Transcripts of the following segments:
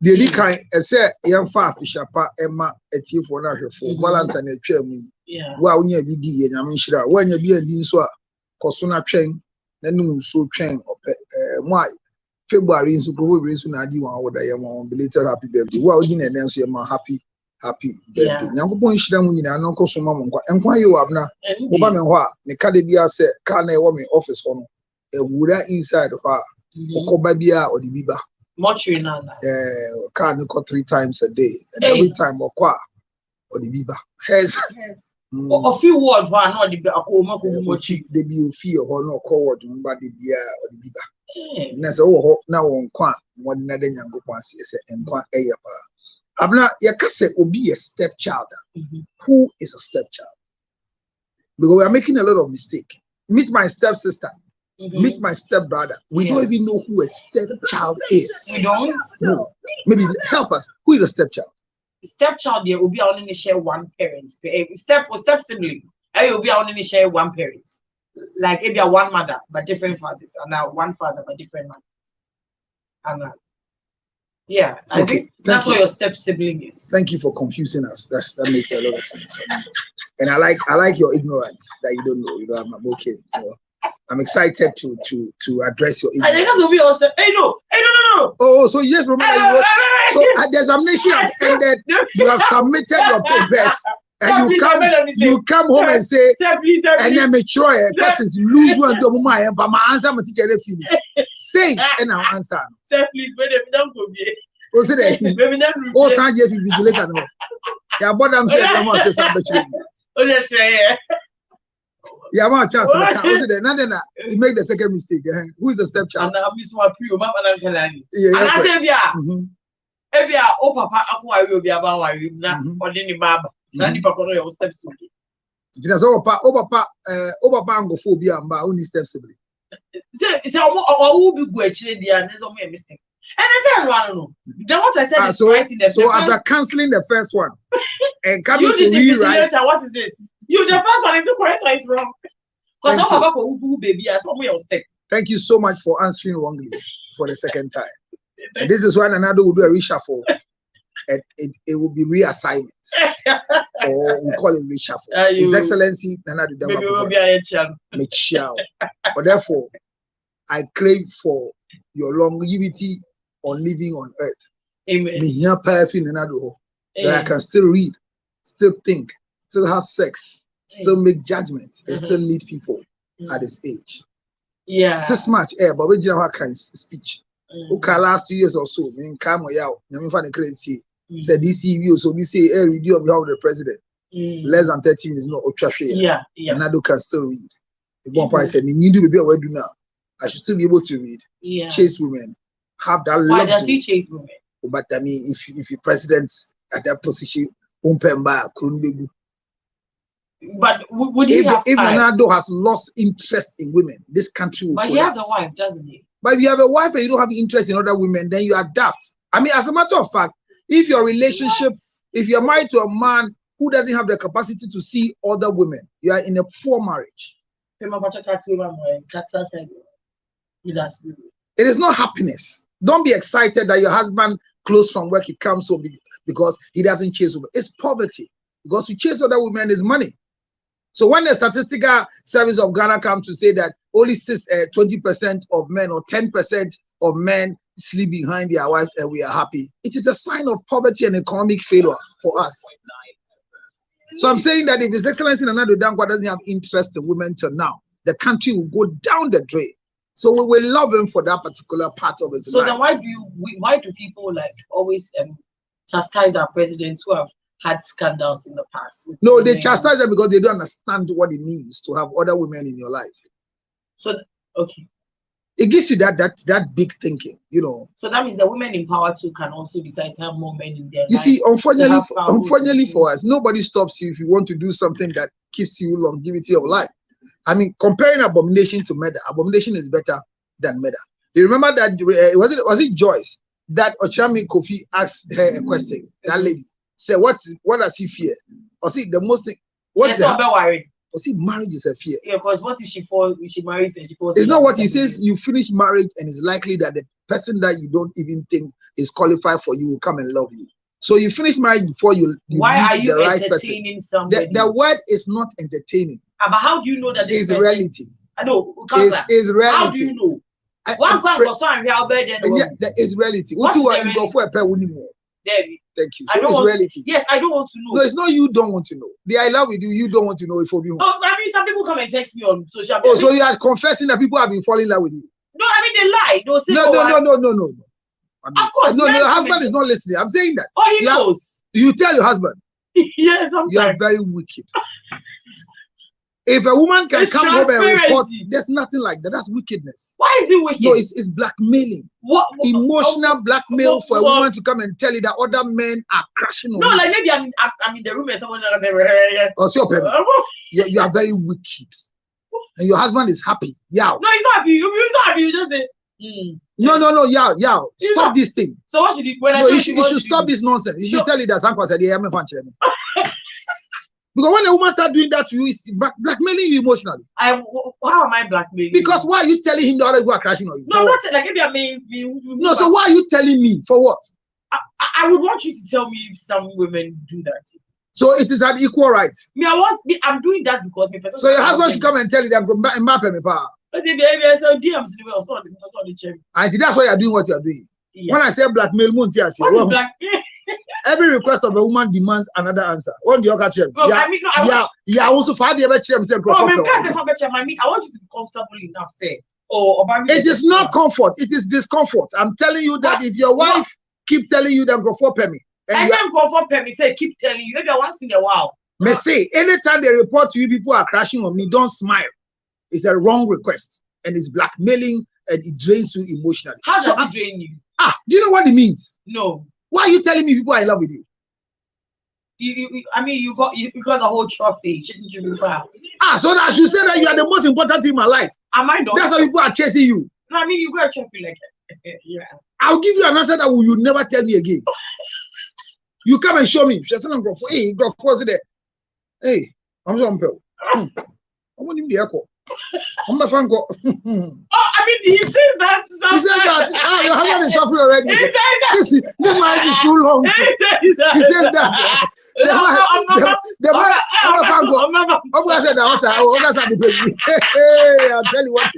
The kind say young fa fishapa Emma eti for na hwefo Valentine atwa mu wa onya bi di nyame nhira wa nya bi adi nso a koso na twen na num so twen mo February nso ko we nso na adi wan woda ye mo belated happy birthday wa odi na nso ye ma happy birthday nyankopon nhira mu nyina no koso ma mo nkwa ye wa abna wo ba me ho a me ka de bia se ka na e wo me office ho no ewura inside ho a okoba bia odi biba much now. Can you 3 times a day, and every time or the biba. Yes. A few words one or the they be fear or no coward, but the beer or the biba. And as now on quan, one another young go and quan a Abna Yakase will be a stepchild. Who is a stepchild? Because we are making a lot of mistake. Meet my stepsister. Meet my stepbrother. We don't even know who a stepchild is. We don't? No. Maybe help us. Who is a stepchild? Stepchild, there will be only share one parent. Step sibling. I will be only share one parent. Like maybe a one mother, but different fathers, and now one father, but different mother. Yeah, I think that's what your step sibling is. Thank you for confusing us. That makes a lot of sense. And I like your ignorance that you don't know. You know, I'm okay. You know. I'm excited to address your ignorance. I think that's what we hey no. Oh, so yes, remember so at the examination have ended, you have submitted your papers, and you come home and say, and I'm a Troy, persons lose one to my but my answer I'm teacher say and I'll answer. Sir, please, when don't go be. Oh, say that. Oh, Sanjay, if you vigilate no. Yeah, but I'm saying I'm not saying. Oh, that's right. Yeah, my chance. You make the second mistake. Who is the stepchild? And I miss my pre map and I tell you, if you are papa, I will be about you now or any baba. Sandy papa, your step sibling. It is over papa, obabangophobia, and only step sibling. It's all be good, and there's only a mistake. And I said, I don't know. Then what I said is right in the so after cancelling the first one and coming to rewrite, what is this? You the first one is the correct one is wrong. Because some of who baby are somewhere else. Thank you so much for answering wrongly for the second time. And this is when another will do a reshuffle. And it will be reassignment. Or we call it reshuffle. His Excellency Nana Michelle. But therefore, I crave for your longevity on living on earth. Amen. That I can still read, still think, still have sex, still make judgments, and still lead people at this age. Yeah. 6 months, but we didn't have kind of speech. Okay, last 2 years or so, me and Kamo Yao, I find a crazy. Said this review, so we say a review on behalf of the president. Less than 30 minutes, no ultra-share. Yeah. And I can still read. The one point said, you do be able to do now. I should still be able to read. Yeah. Chase women. Have that luxury. Why does he chase women? But I mean, if you president at that position, but would he have if Ronaldo has lost interest in women, this country will collapse. He has a wife, doesn't he? But if you have a wife and you don't have interest in other women, then you are daft. I mean, as a matter of fact, if your relationship, if you're married to a man who doesn't have the capacity to see other women, you are in a poor marriage. It is not happiness. Don't be excited that your husband close from work, he comes home because he doesn't chase women. It's poverty. Because to chase other women is money. So when the statistical service of Ghana comes to say that only 20% of men or 10% of men sleep behind their wives and we are happy, it is a sign of poverty and economic failure for us. So I'm saying that if His Excellency Nana Dankwa doesn't have interest in women till now, the country will go down the drain. So we will love him for that particular part of his life. So then why do people like always chastise our presidents who have had scandals in the past? No, they chastise them because they don't understand what it means to have other women in your life. So okay. It gives you that big thinking, you know. So that means the women in power too can also decide to have more men in their life. You see, unfortunately for us, nobody stops you if you want to do something that keeps you longevity of life. I mean, comparing abomination to murder, abomination is better than murder. You remember that was it Joyce that Ochami Kofi asked her a question? That lady said, "What does he fear?" Or see the most thing. What's the worry? see, marriage is a fear. Yeah, because what if she marries and she falls? It's not what he says. You finish marriage, and it's likely that the person that you don't even think is qualified for you will come and love you. So you finish marriage before you why are you the right entertaining person. somebody? The word is not entertaining. But how do you know that it's reality? I know. Is reality. How do you know? One guy was so angry how bad that is reality. What you want to go for a pair anymore? Thank you. So it's reality. Yes, I don't want to know. No, it's not you don't want to know. The I love with you, you don't want to know it for me. Oh, I mean, some people come and text me on social media. Oh, so you are confessing that people have been falling in love with you? No, I mean they lie. They'll say, no. I mean, of course. No, your husband is not listening. I'm saying that. Oh, he knows. You tell your husband. Yes, sometimes. You are very wicked. If a woman can come home and report, there's nothing like that. That's wickedness. Why is it wicked? No, it's blackmailing. What emotional blackmail for a woman to come and tell you that other men are crashing on you. No, like maybe I'm in the room and someone else you are very wicked. And your husband is happy. Yeah. No, he's not happy. He's not happy. You just say, No. Yeah. Stop this thing. So what should you? You should stop this nonsense. You should tell you that Sanko said, "Yeah, I'm Because when a woman starts doing that to you, it's blackmailing you emotionally. How am I blackmailing? Because why are you telling him the other people are crashing on you? No, not like maybe I mean. No, so why are you telling me? For what? I would want you to tell me if some women do that. So it is an equal right. I'm doing that because my person. So your husband should come and tell you that I'm going to map me power. But if I say DMs, that's why you're doing what you're doing. Yeah. When I say blackmail, every request of a woman demands another answer. What do you catch him? Yeah, also for the other chair. I want you to be comfortable enough. Say, it is not comfort, it is discomfort. I'm telling you that if your wife keep telling you that go for me. I can't go for me, say keep telling you, maybe once in a while. May say anytime they report to you, people are crashing on me, don't smile. It's a wrong request and it's blackmailing and it drains you emotionally. How does it drain you? Do you know what it means? No. Why are you telling me people are in love with you? I mean, you got the whole trophy. Shouldn't you be proud? So that I should say that you are the most important thing in my life. Am I not? That's why people are chasing you. No, I mean, you got a trophy like that. Yeah. I'll give you an answer that you never tell me again. You come and show me. Hey, hey, I'm so unfair. I want him to echo. I'm a fan. I mean, he says that. He says that. Your husband is suffering already. He says that. This marriage is too long. He says that. I'll tell you what.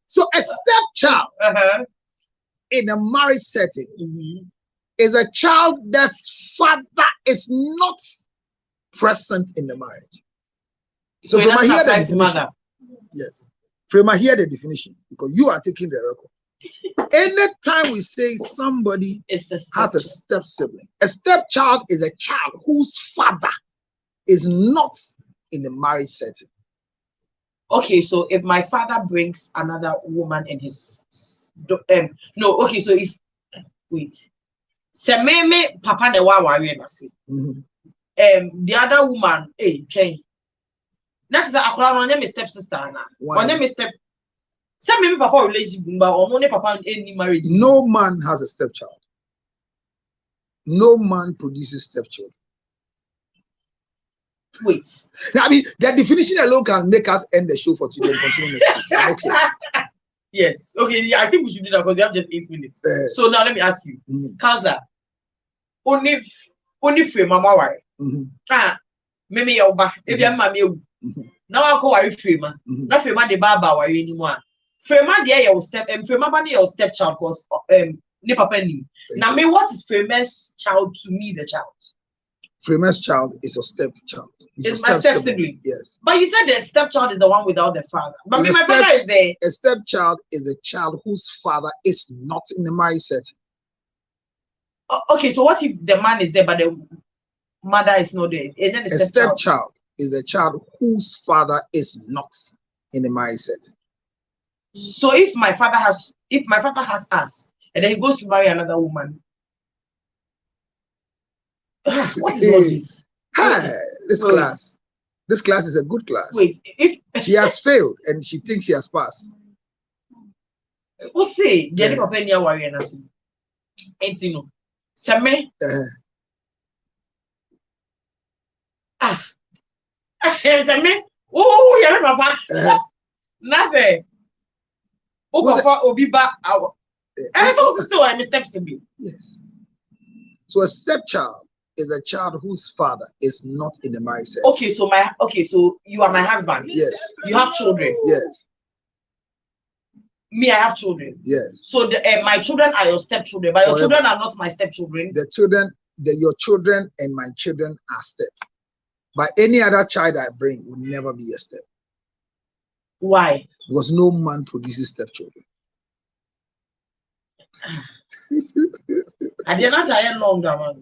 So a stepchild in a marriage setting is a child that's father is not present in the marriage. So from here the definition. Yes. From here the definition, because you are taking the record. Anytime we say somebody has a step sibling, a stepchild is a child whose father is not in the marriage setting. Okay, so if my father brings another woman in his so if Sememe papa ne wa wari na si. The other woman, next is akora no nya step sister na. Onye me step. Sememe papa relationship but only papa any marriage. No man has a stepchild. No man produces stepchildren. Wait. I mean, the definition alone can make us end the show for today and continue next week. Okay. Yes. Okay. Yeah, I think we should do that because we have just 8 minutes. So now let me ask you, Kaza, only free mama why? Maybe your back. If you're mommy, now I call free man. Not free man the baba why anymore. Free man there your step and free man your stepchild because ne papa ni. Now me what is famous child to me the child? Famous child is your stepchild. It's my step sibling. Yes. But you said the stepchild is the one without the father. But my father is there. A stepchild is a child whose father is not in the marriage setting. Okay, so what if the man is there but the mother is not there? And then a stepchild is a child whose father is not in the marriage setting. So if my father has us and then he goes to marry another woman. What is all this? This class is a good class. Wait, if she has failed and she thinks she has passed. We'll see. Jenny Papa near warrior nasi. Ain't you know? Same. Ah. Yes, me. Oh, yeah, papa. Nothing. Oh, for Obiba. And so still I'm a step sibling. Yes. So a stepchild is a child whose father is not in the marriage set. Okay, so you are my husband. Yes. You have children. Yes. Me, I have children. Yes. So my children are your stepchildren, but your children are not my stepchildren. Your children and my children are step. But any other child I bring will never be a step. Why? Because no man produces stepchildren. I did not say longer, man.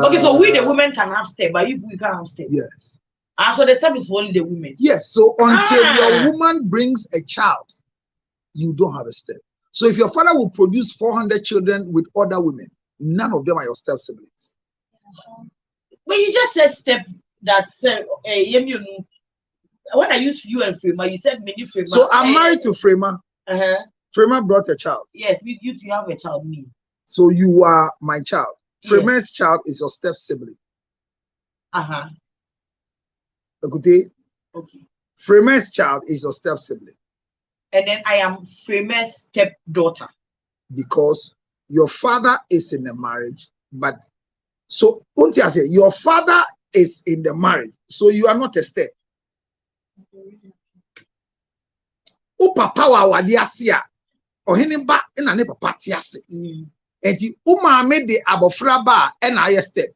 Okay, so we the women can have step, but you can't have step. Yes. So the step is for only the women. Yes. So until your woman brings a child, you don't have a step. So if your father will produce 400 children with other women, none of them are your step siblings. But you just said step that said, when I used you and Frema, you said mini Frema. So I'm married to Frema. Frema brought a child. Yes, you two have a child, me. So you are my child. Frema's child is your step sibling. Okay. Frema's child is your step sibling. And then I am Frema's stepdaughter. Because your father is in the marriage, but so your father is in the marriage, so you are not a step. O papa wa wade ase a ohene ba na ne papa te ase. Enti o maame de abofra ba na aye step.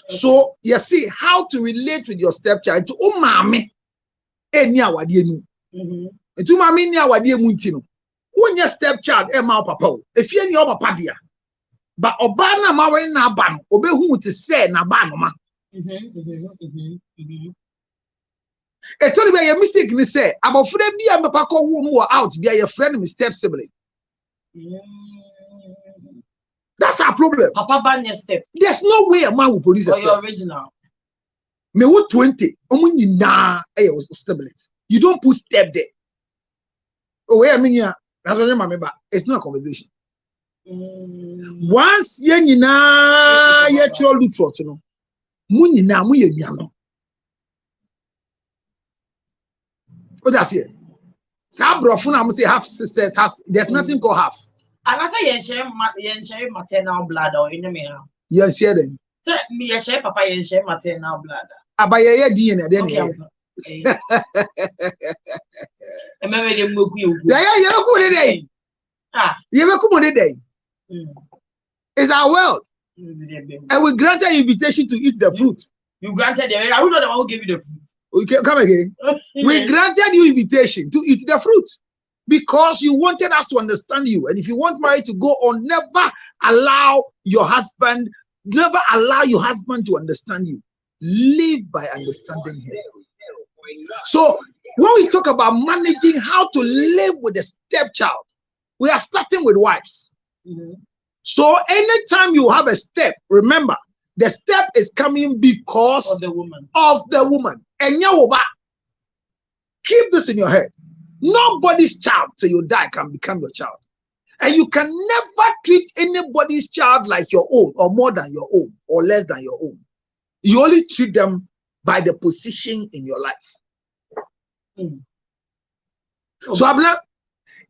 So you see how to relate with your stepchild. To o maame eni awade enu. Etu maame ni awade emu nti no. Wonye stepchild ma papa o. Efie ni o papa dia. But oba na ma wen na aba no obehu te se na ba no ma. Etoni be your mistake ni say abofra bi a mepa ko wo no out bi a your friend me step sibling. That's our problem. Papa ban your step. There's no way a man will produce a step. Your original. Me wo 20 omo nyina e stability. You don't put step there. Oh wait a minute. That's what my member. It's not a conversation. Once ye nyina ye tro lutro to no. Mu nyina mu ye nuano. Oh, that's it. Sabrofuna say half sisters, half. There's nothing called half. And I say you share maternal blood or in me. You share them. So me you share papa you share maternal blood. Abaye DNA then. Okay. Remember the moku you. Yeah, you look today. You look today. It's our world. And we granted invitation to eat the fruit. You granted them. I don't know who gave you the fruit. Okay, come again. We granted you invitation to eat the fruit because you wanted us to understand you. And if you want marriage to go on, never allow your husband to understand you. Live by understanding him. So when we talk about managing how to live with a stepchild, we are starting with wives. So anytime you have a step, remember, the step is coming because of the woman. And keep this in your head. Nobody's child till you die can become your child. And you can never treat anybody's child like your own, or more than your own, or less than your own. You only treat them by the position in your life. So, Abla,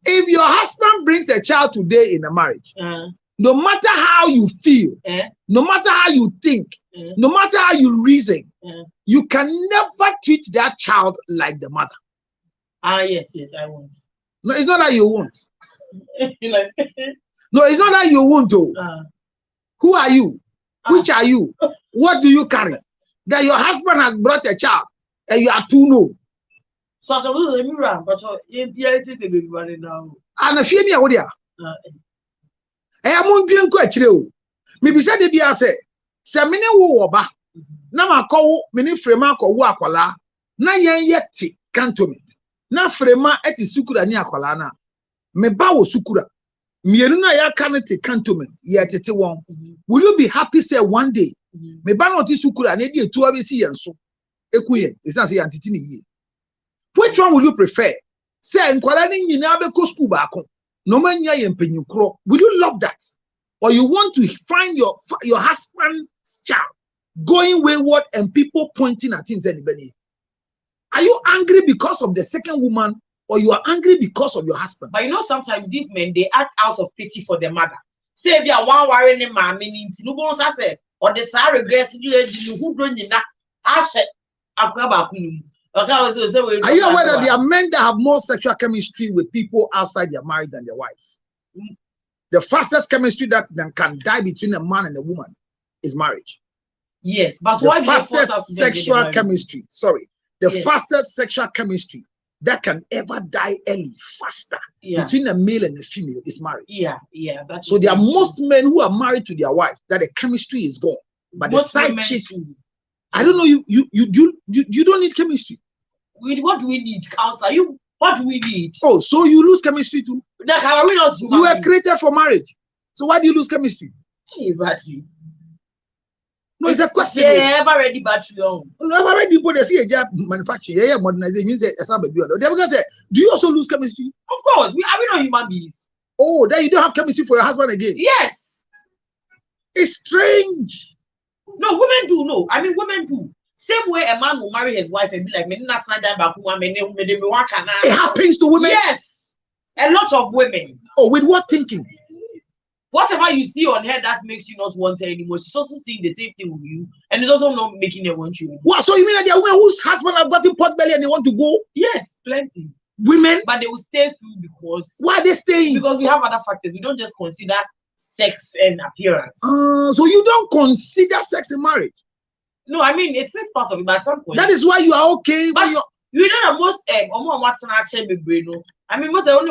if your husband brings a child today in a marriage, no matter how you feel, no matter how you think, no matter how you reason, you can never treat that child like the mother. Yes, I won't. No, it's not that you won't. No, it's not that you won't. Who are you? Which are you? What do you carry? That your husband has brought a child and you are too no. So I mirror, but is a big one now. And if you know there. I am on being quite true. Maybe said the Bia say, Samina Woba, Nama call many Frema or Wakwala, na yen yeti cantonment. Na Frema et Sukura near Kwalana. Me bawo Sukura. Mieruna ya canete cantonment, yet it won. Will you be happy, say one day? Me banoti Sukura and idiot 2 hours and so. Equie, is not say Antitini. Which one will you prefer? Say, in Kwalani, you never go school back. No man ya yen penyukro. Will you love that? or you want to find your husband's child going wayward and people pointing at him saying, are you angry because of the second woman, or you are angry because of your husband? But you know, sometimes these men, they act out of pity for the mother. Say if you are one worrying him, I mean, no one says, or the side regret you who don't you know, I said, are you aware that there are men that have more sexual chemistry with people outside their marriage than their wives? The fastest chemistry that can die between a man and a woman is marriage. Yes, but the fastest sexual chemistry. Sorry, the fastest sexual chemistry that can ever die early, faster between a male and a female is marriage. Yeah. So there are most men who are married to their wife that the chemistry is gone, but most the side chick. I don't know. You don't need chemistry. What do we need, counselor? What do we need? Oh, so you lose chemistry too? You were created for marriage. So why do you lose chemistry? Hey, battery. No, it's a question. Yeah, ever ready battery on. No, ever ready people they see a job manufacturing. Yeah, modernization means it's not baby. They will say, do you also lose chemistry? Of course, we not human beings. Oh, then you don't have chemistry for your husband again. Yes. It's strange. No, women do. No, I mean women do. Same way a man will marry his wife and be like, it happens to women. Yes, a lot of women. Oh, with what thinking? Whatever you see on her that makes you not want her anymore, she's also seeing the same thing with you, and it's also not making her want you. What? So you mean that there are women whose husband have gotten pot belly and they want to go? Yes, plenty. Women, but they will stay through because. Why are they staying? Because we have other factors. We don't just consider sex and appearance. So you don't consider sex in marriage? No, I mean it's part of it, but at some point. That is why you are okay. But you know the most I mean most only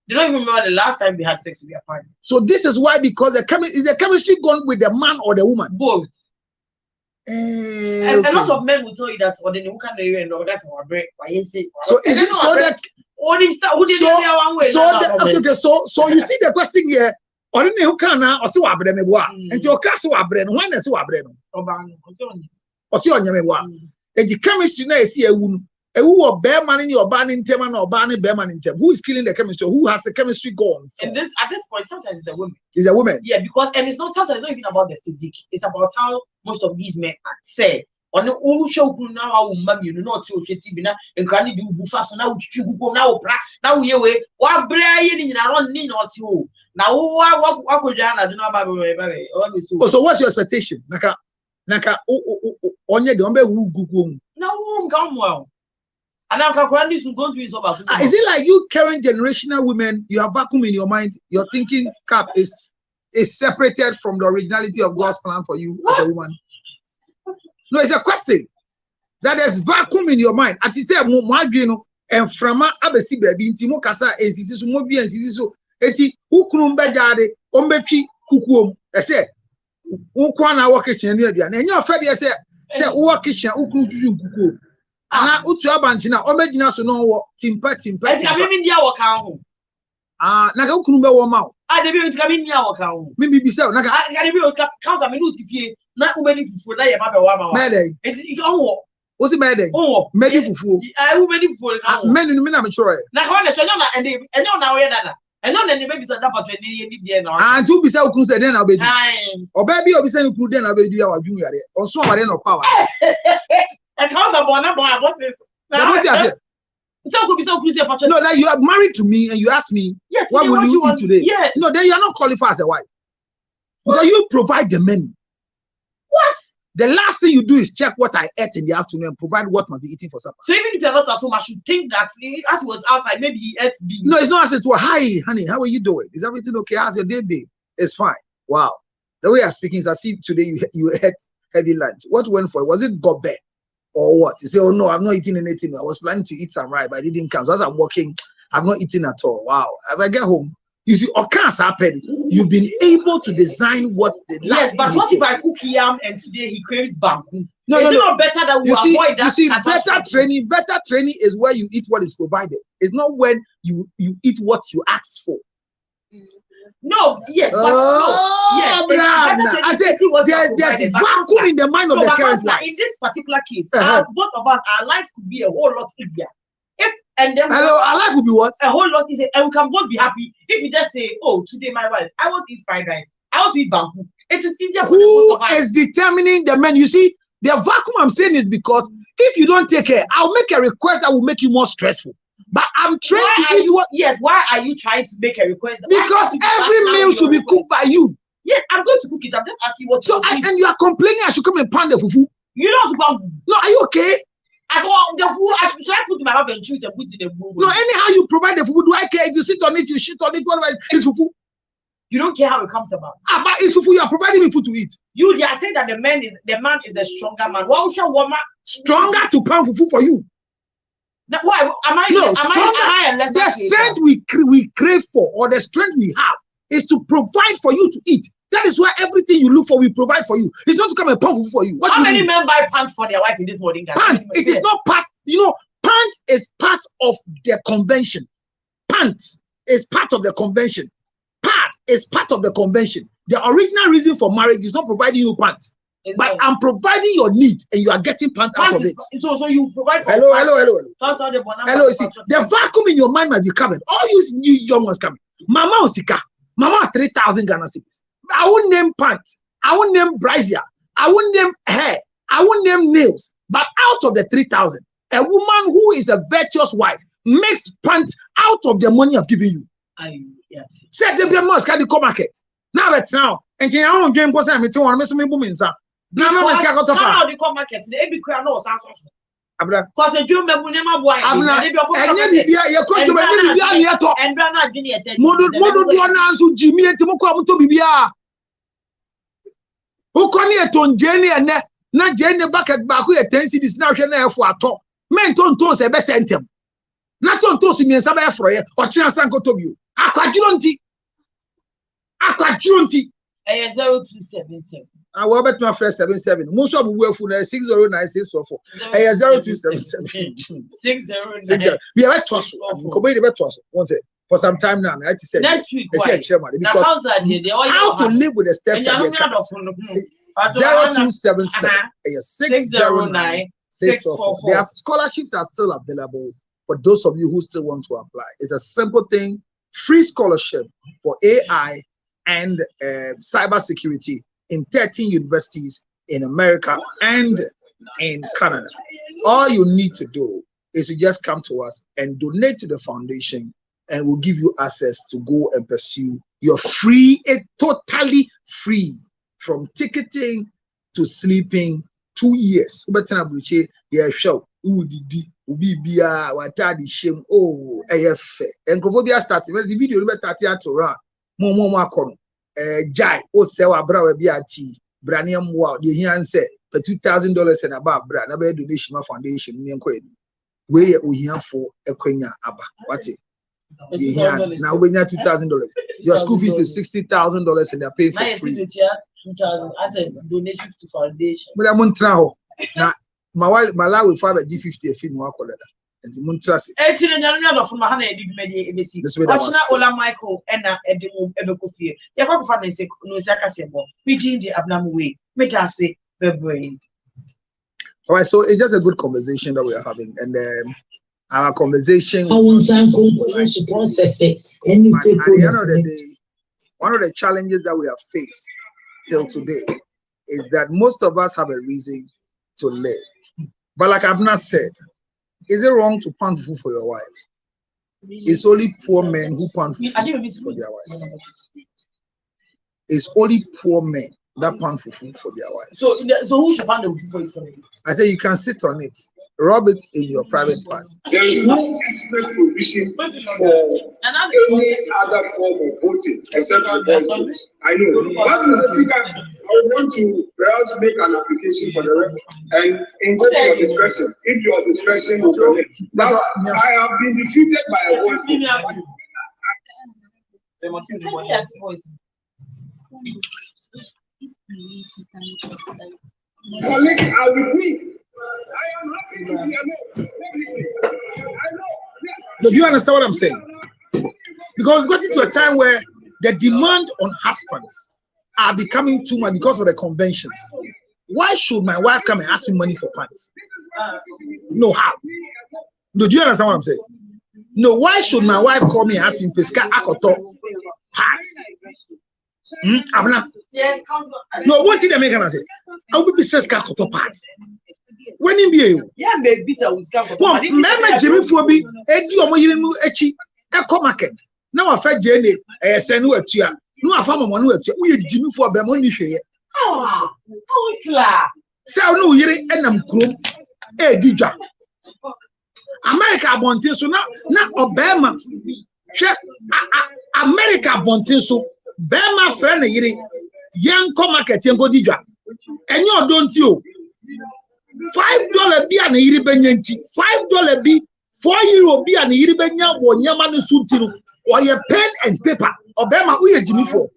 they don't even remember the last time they had sex with their partner. So this is why, because is the chemistry gone with the man or the woman? Both. And a lot of men will tell you that, or then you can do and that's our break. So is it so that? So you see the question here. Or in who can now or so abre me boa and your castle abre no when so abre no or so on me boa and the chemistry na see a who or bear man in your ban in term and or ban bear man in term. Who is killing the chemistry? Who has the chemistry gone? And this at this point sometimes it's a woman. It's a woman. Yeah, because and it's not sometimes not even about the physique. It's about how most of these men act. Say on the old show now our mum you know to TV na and granny do fast now you go now now we away what brain in around need or two. Now what could you do now? So what's your expectation? Naka onye the ombe who go now come well. And now is going to be so bad. Is it like you current generational women, you have vacuum in your mind, your thinking cap is separated from the originality of God's plan for you as a woman? No, it's a question. That there's vacuum in your mind. At it's a mo and frama abesi baby intimo kasa ensisi so mo bi ensisi so eti ukunu mbejade ombetwi kukuom ese ukwa na wo kitchen anu aduane enye ofede ese wo kitchen ukunu tutu kukuom ana utu abanchi na omegina so no wo timpa eti ka me ndia wo kan ho na ka ukunu be wo ma o de bi eti ka me ndia wo kan ho me bi se na ka de bi o ka kansa me no tifie na ubeni fufu na ye ma be wo ma wa eti ika ho What's the matter? Oh, many fufu. I will many fufu. Many I'm sure. Now, how the children and they and now we are that. And then the babies are that for 20 years now. And to be so close, then I'll be. Or baby, I'll be saying, could then I'll be doing our junior. Or so I don't know power. And how's the bonnet boy? What's this? So could be so close. No, like you are married to me and you ask me, yes, what will you eat today? Yes. No, then you are not qualified as a wife. Because you provide the menu. What? The last thing you do is check what I ate in the afternoon and provide what must be eaten for supper. So even if you're not at home, I should think that as he was outside, maybe he ate big. No, it's not as it was. Hi, honey, how are you doing? Is everything okay? How's your day been? It's fine. Wow. The way I'm speaking is as if today you ate heavy lunch. What went for it? Was it gobe or what? You say, oh no, I'm not eating anything. I was planning to eat some rice, but I didn't come. So as I'm walking, I've not eaten at all. Wow. If I get home, you see, all kinds happen. You've been able to design what the last. Yes, but what if I cook yam and today he craves bamboo? No, is it not better that we avoid that? You see, better training is where you eat what is provided. It's not when you eat what you ask for. No, yes, but I said there's vacuum in the mind of the parents. In this particular case, both of us, our lives could be a whole lot easier if And then hello, our life will be what? A whole lot is it, and we can both be happy if you just say, oh, today my wife, I want to eat fried rice, I want to eat bamboo. It is easier for who is determining the men. You see, the vacuum I'm saying is because if you don't take care, I'll make a request that will make you more stressful. But I'm trained to eat what. Yes, why are you trying to make a request? Because every meal should be cooked by you. Yes, I'm going to cook it. I'm just asking what. So and you are complaining I should come and pound the fufu. You don't want to. No, are you okay? As well, the food, should I put in my mouth and chew it and put it in the bowl? No, anyhow you provide the food, do I care if you sit on it, you shit on it, whatever it's fufu? You don't care how it comes about. But it's fufu, you are providing me food to eat. You are saying that the man is the stronger man. Why would you woman stronger to pound fufu for you? Now, why am I? No, am stronger. I The strength we crave for, or the strength we have, is to provide for you to eat. That is why everything you look for, we provide for you. It's not to come and pound fufu for you. How many men buy pants for their wife in this modern country? Pant. It is not part. You know, pant is part of the convention. Pant is part of the convention. Pad is part of the convention. The original reason for marriage is not providing you pants, but I'm providing your need, and you are getting pants out of it. So you provide for. Hello. Hello. You see, the vacuum in your mind might be covered. All you new young ones coming. Mama Osika, Mama 3,000 Ghana cedis. I won't name pants. I won't name brazier. I won't name hair. I won't name nails. But out of the 3,000, a woman who is a virtuous wife makes pants out of the money I've given you. Yes. Said the be must carry the market. Now it's now. And you know, game boss, I'm telling you, me boom inside. Now, no, how the market? The every crown knows us. Because the Jew member never boy. And Jimmy and Timoko to be who can Jenny and not Jenny back at Baku at 10 cities now for a talk. Men don't toss a best sent him. Not on tossing me and Sabah for you or China Sanko to you. Aquajunti. 0277. I will bet my first 77. Most of the for 609644. 0277. 609. We are at Toss. Once for some time now. I said next week. Because how to live with a stepchild. 0277 609 644. Their scholarships are still available for those of you who still want to apply. It's a simple thing, free scholarship for AI and cybersecurity in 13 universities in America and in Canada. All you need to do is to just come to us and donate to the foundation, and we'll give you access to go and pursue your free, totally free, from ticketing to sleeping 2 years. Yeah, show. Ubibia, watadi shame. Oh, AF. And Kophobia started. Where's the video? We started to run. More kono. Jai. Oh, sewa bra we biati. Braniam wow. The here say for $2,000 and above. Bra. Na be donation my foundation. Where we here for a Kenya aba. What it? Now we need $2,000. Your school fees is $60,000 and they're paid for free. 2,000 as a donation to foundation. But I'm on trial now. My life will find a G50 a film more color. And the Muntrasi. Ola Michael and Edimo Ebekofi. Yakofa and say no Sakasebo. We change the abnormal way. Metase brain. All right, so it's just a good conversation that we are having, and our conversation. At the end of the day, one of the challenges that we have faced till today is that most of us have a reason to live. But like I've not said, is it wrong to pound food for your wife? It's only poor men who pound food for their wives. It's only poor men that pound food for their wives. So who should pound the food for his family? I say you can sit on it. Rub it in your private part. There is no express provision for any other form of voting except for voice votes. I know. But Mr. Speaker, I want to perhaps make an application for the record and invoke your discretion. If your discretion will permit. But I have been defeated by a voice vote. Colleagues are with me. I am happy to be alone. Do you understand what I'm saying? Because we got into a time where the demand on husbands are becoming too much because of the conventions. Why should my wife come and ask me money for pants? No, how? Do you understand what I'm saying? No, why should my wife call me and ask me pesca akoto pad? Abna. No, what did I make? I say, I will be says akoto pad. When in be yeah, maybe so we come. Well, remember Jimmy Phoebe, Eddie or Moyinu Echi, Eco Market. Now I fed Jenny, I send you a chair. No, I found one with you, Jimmy for Bemoni. Oh, la. So no, you're in them group, Dija. America Bontin, so now Obama. America Bontin, so Bema friend, young market, young go Dija. And you don't you. $5 be an iribenianti, $5 be €4 be an iribenia or Yaman Sutino, or your pen and paper, or Bema Uya Jimmy for.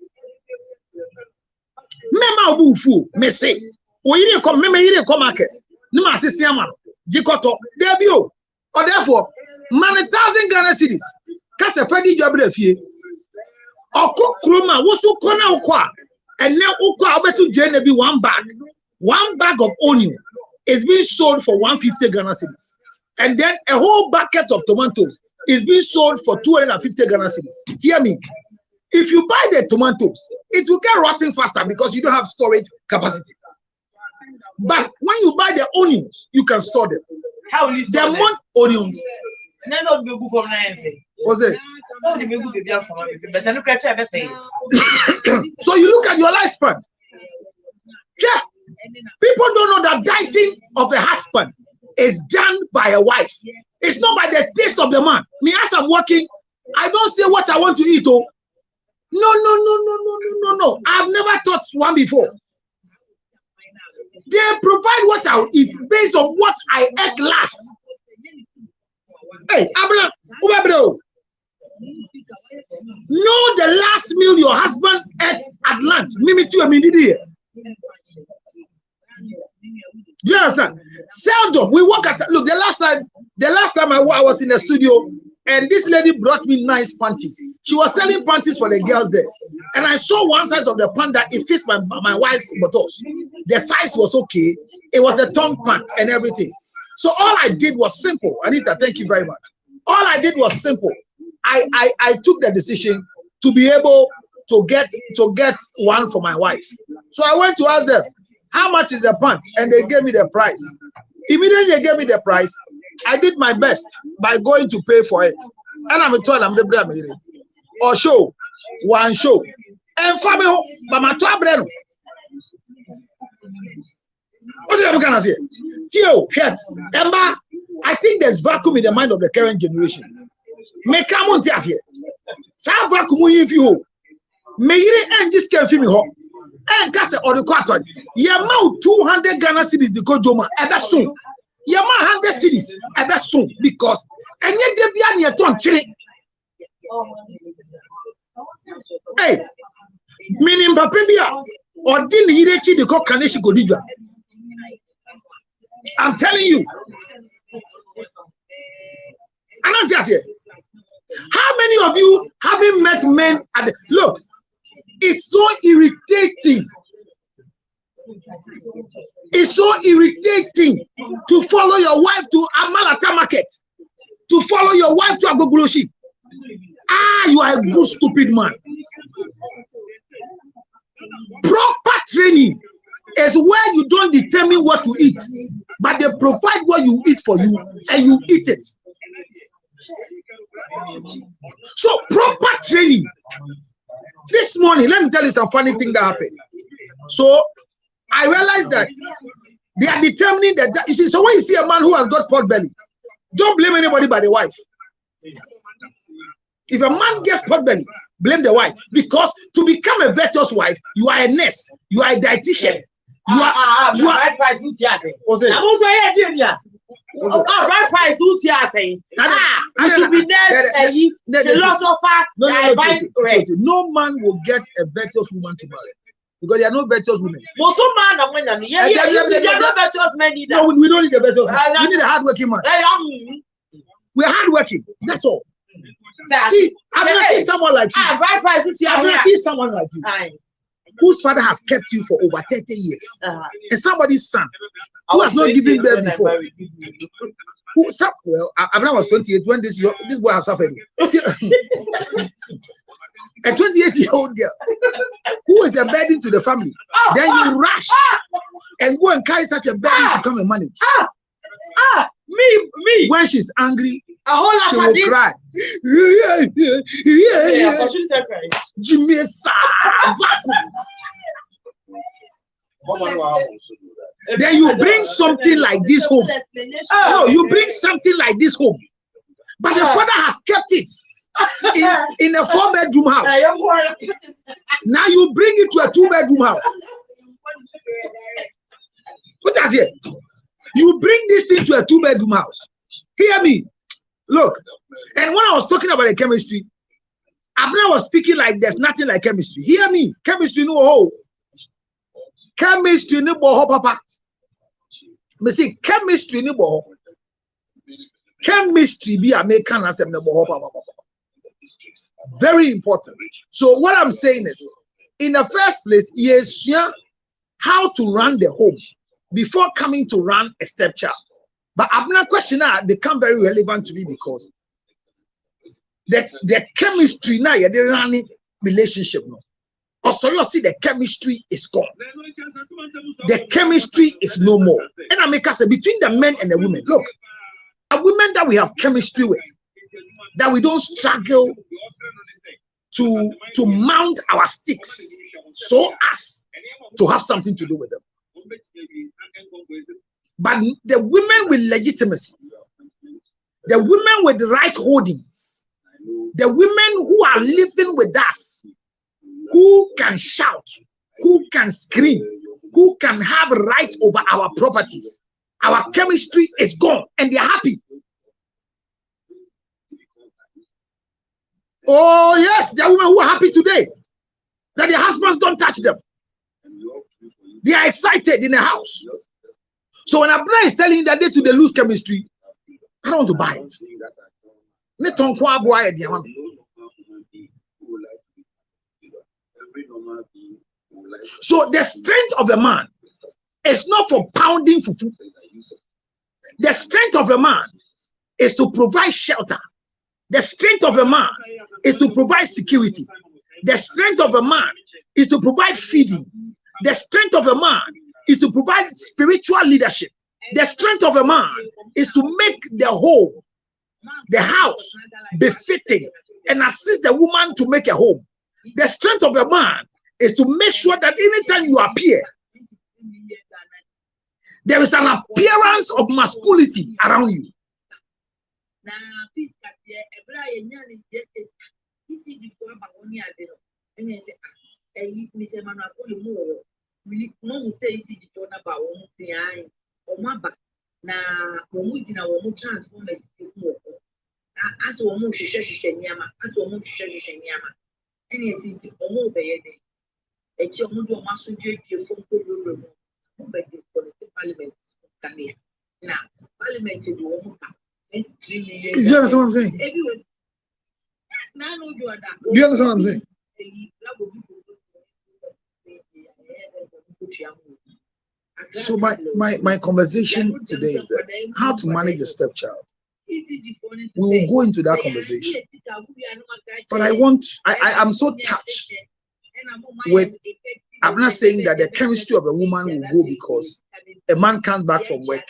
Mema Bufu, may say, or you come, market, Nima Siaman, Jikoto, debut, or therefore, man 1,000 Ghana cities, Casa Freddy Jabrefi, or cook Kroma, Wusu Kona Ukwa, and now Ukwa over to Jenny be one bag of onion. Is being sold for 150 Ghana cedis, and then a whole bucket of tomatoes is being sold for 250 Ghana cedis. Hear me. If you buy the tomatoes, it will get rotten faster because you don't have storage capacity. But when you buy the onions, you can store them. How will you store them? Onions. What's it? So you look at your lifespan. Yeah. People don't know that dieting of a husband is done by a wife. It's not by the taste of the man. Me, as I'm working, I don't say what I want to eat. Oh, no. I've never taught one before. They provide what I'll eat based on what I ate last. Hey, Abra, bro. Know the last meal your husband ate at lunch. Mimi too, I mean, did you? Do you understand? Seldom we work at look. The last time I was in the studio, and this lady brought me nice panties. She was selling panties for the girls there, and I saw one side of the pant that it fits my wife's buttocks. The size was okay. It was a tongue pant and everything. So all I did was simple. Anita, thank you very much. All I did was simple. I took the decision to be able to get one for my wife. So I went to ask them, how much is the pant? And they gave me the price. Immediately they gave me the price. I did my best by going to pay for it. And I'm told I'm the brand or show one show. And family, but my top brand. What's it I'm gonna say? Tio, Emma, I think there's vacuum in the mind of the current generation. May come on here. Some vacuum if you may and just can't feel me home. And Cassa or the quarter, Yamau 200 Ghana cedis the Kojoma, and that's soon. Yama 100 cedis, and that's soon because and yet they be on your tongue chilling. Hey, meaning Papibia or didn't he reach the cock Kaneshi Godija? I'm telling you. I'm not just here. How many of you haven't met men at the look? It's so irritating. It's so irritating to follow your wife to Amalata Market, to follow your wife to Agogoloshi. You are a good stupid man. Proper training is where you don't determine what to eat, but they provide what you eat for you and you eat it. So proper training. This morning, let me tell you some funny thing that happened. So I realized that they are determining that you see. So when you see a man who has got pot belly, don't blame anybody but the wife. If a man gets pot belly, blame the wife, because to become a virtuous wife, you are a nurse, you are a dietitian, you are right price. Right price. You should be nurse, philosopher. No man will get a virtuous woman to marry. Because there are no virtuous women. There are no virtuous men either. No, we don't need a virtuous man. We need a hardworking man. We're hardworking. That's all. See, I've not seen someone like you. I've not seen someone like you whose father has kept you for over 30 years. And somebody's son who has not given birth before. Who, well, Abraham was 28 when this boy have suffered. A 28-year-old girl who is a burden to the family. Then you rush and go and carry such a burden to come and manage. Me. When she's angry, a whole lot she of will this. cry. Jimmy Then you bring something like this home. No, you bring something like this home. But the father has kept it in a 4-bedroom house. Now you bring it to a 2-bedroom house. Put that here. You bring this thing to a 2-bedroom house. Hear me. Look. And when I was talking about the chemistry, Abner was speaking like there's nothing like chemistry. Hear me. Chemistry no ho. Chemistry no boho papa. Me say chemistry no boho. Chemistry be American as no boho papa. Very important. So what I'm saying is, in the first place, yes, how to run the home before coming to run a stepchild. But I'm not questioning that become very relevant to me because the chemistry now you're running relationship now. Also, you see the chemistry is gone. The chemistry is no more. And I make us say between the men and the women. Look, a women that we have chemistry with, that we don't struggle to mount our sticks so as to have something to do with them. But the women with legitimacy, the women with the right holdings, the women who are living with us, who can shout, who can scream, who can have right over our properties, our chemistry is gone and they're happy. Oh yes, there are women who are happy today that their husbands don't touch them. They are excited in the house. So when a brother is telling you that they lose chemistry, I don't want to buy it. So the strength of a man is not for pounding fufu. The strength of a man is to provide shelter. The strength of a man is to provide security. The strength of a man is to provide feeding. The strength of a man is to provide spiritual leadership. The strength of a man is to make the home, the house, befitting and assist the woman to make a home. The strength of a man is to make sure that anytime you appear, there is an appearance of masculinity around you. Do you understand what I'm saying? Do you understand what I'm saying? So my conversation today is that how to manage a stepchild. We will go into that conversation. But I'm so touched with, I'm not saying that the chemistry of a woman will go because a man comes back from work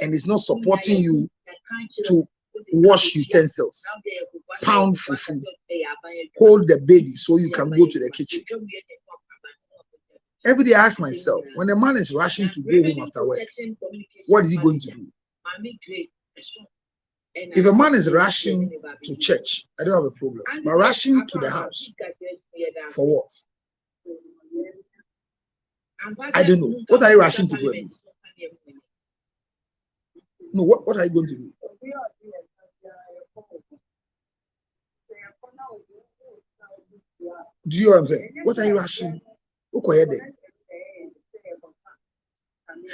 and is not supporting you to wash utensils, pound fufu, hold the baby so you can go to the kitchen. Every day I ask myself, when a man is rushing to go home after work, what is he going to do? If a man is rushing to church, I don't have a problem. But rushing to the house, for what? I don't know. What are you rushing to go and do? No, what are you going to do? Do you know what I'm saying? What are you rushing?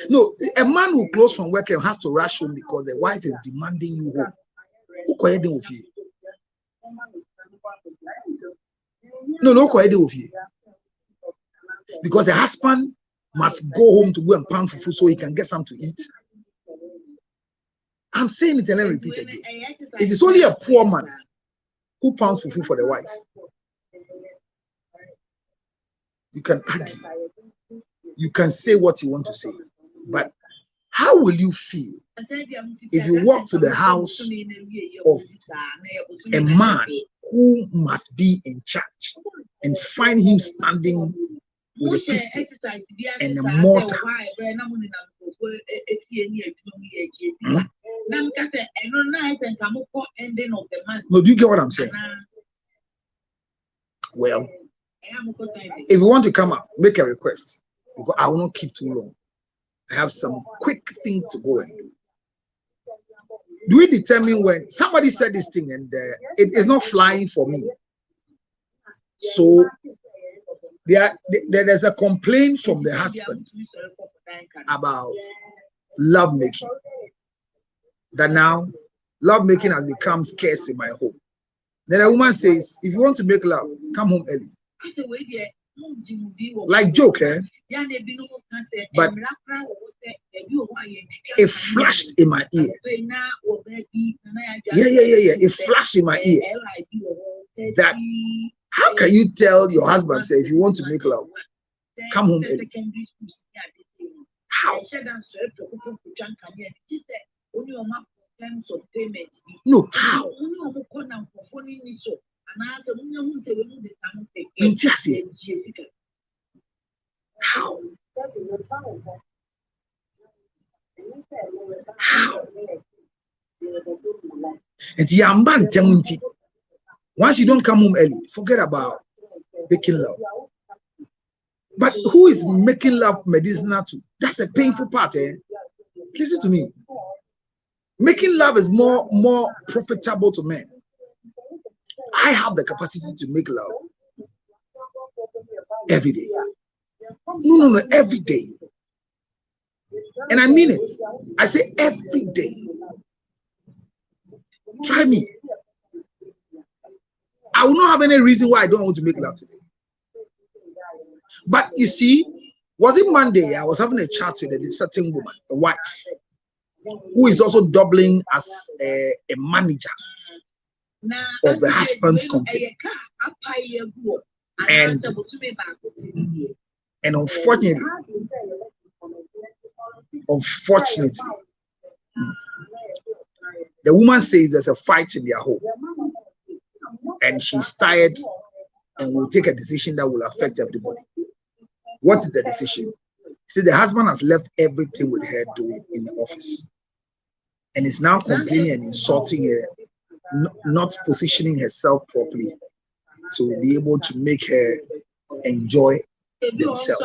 No, a man who close from work and has to rush home because the wife is demanding you home. No, because the husband must go home to go and pound fufu so he can get something to eat. I'm saying it and let me repeat again. It is only a poor man who pounds fufu for the wife. You can argue. You can say what you want to say. But how will you feel if you walk to the house of a man who must be in charge and find him standing with a pistol and a mortar? No, do you get what I'm saying? Well, if you want to come up, make a request, because I will not keep too long. I have some quick thing to go and do. Do we determine when somebody said this thing and it is not flying for me? So there's a complaint from the husband about love making. That now love making has become scarce in my home. Then a woman says, if you want to make love, come home early. Like joke, eh? But it flashed in my ear. Yeah. It flashed in my ear that how can you tell your husband, say, if you want to make love, come home early? How? No, how? How? How? And once you don't come home early, forget about making love. But who is making love medicinal to? That's a painful part, eh? Listen to me. Making love is more profitable to men. I have the capacity to make love every day. No, every day. And I mean it. I say every day. Try me. I will not have any reason why I don't want to make love today. But you see, was it Monday? I was having a chat with a certain woman, a wife, who is also doubling as a manager of the husband's company. And unfortunately, the woman says there's a fight in their home, and she's tired and will take a decision that will affect everybody. What is the decision? See, the husband has left everything with her doing in the office, and is now complaining and insulting her, not positioning herself properly to be able to make her enjoy themselves.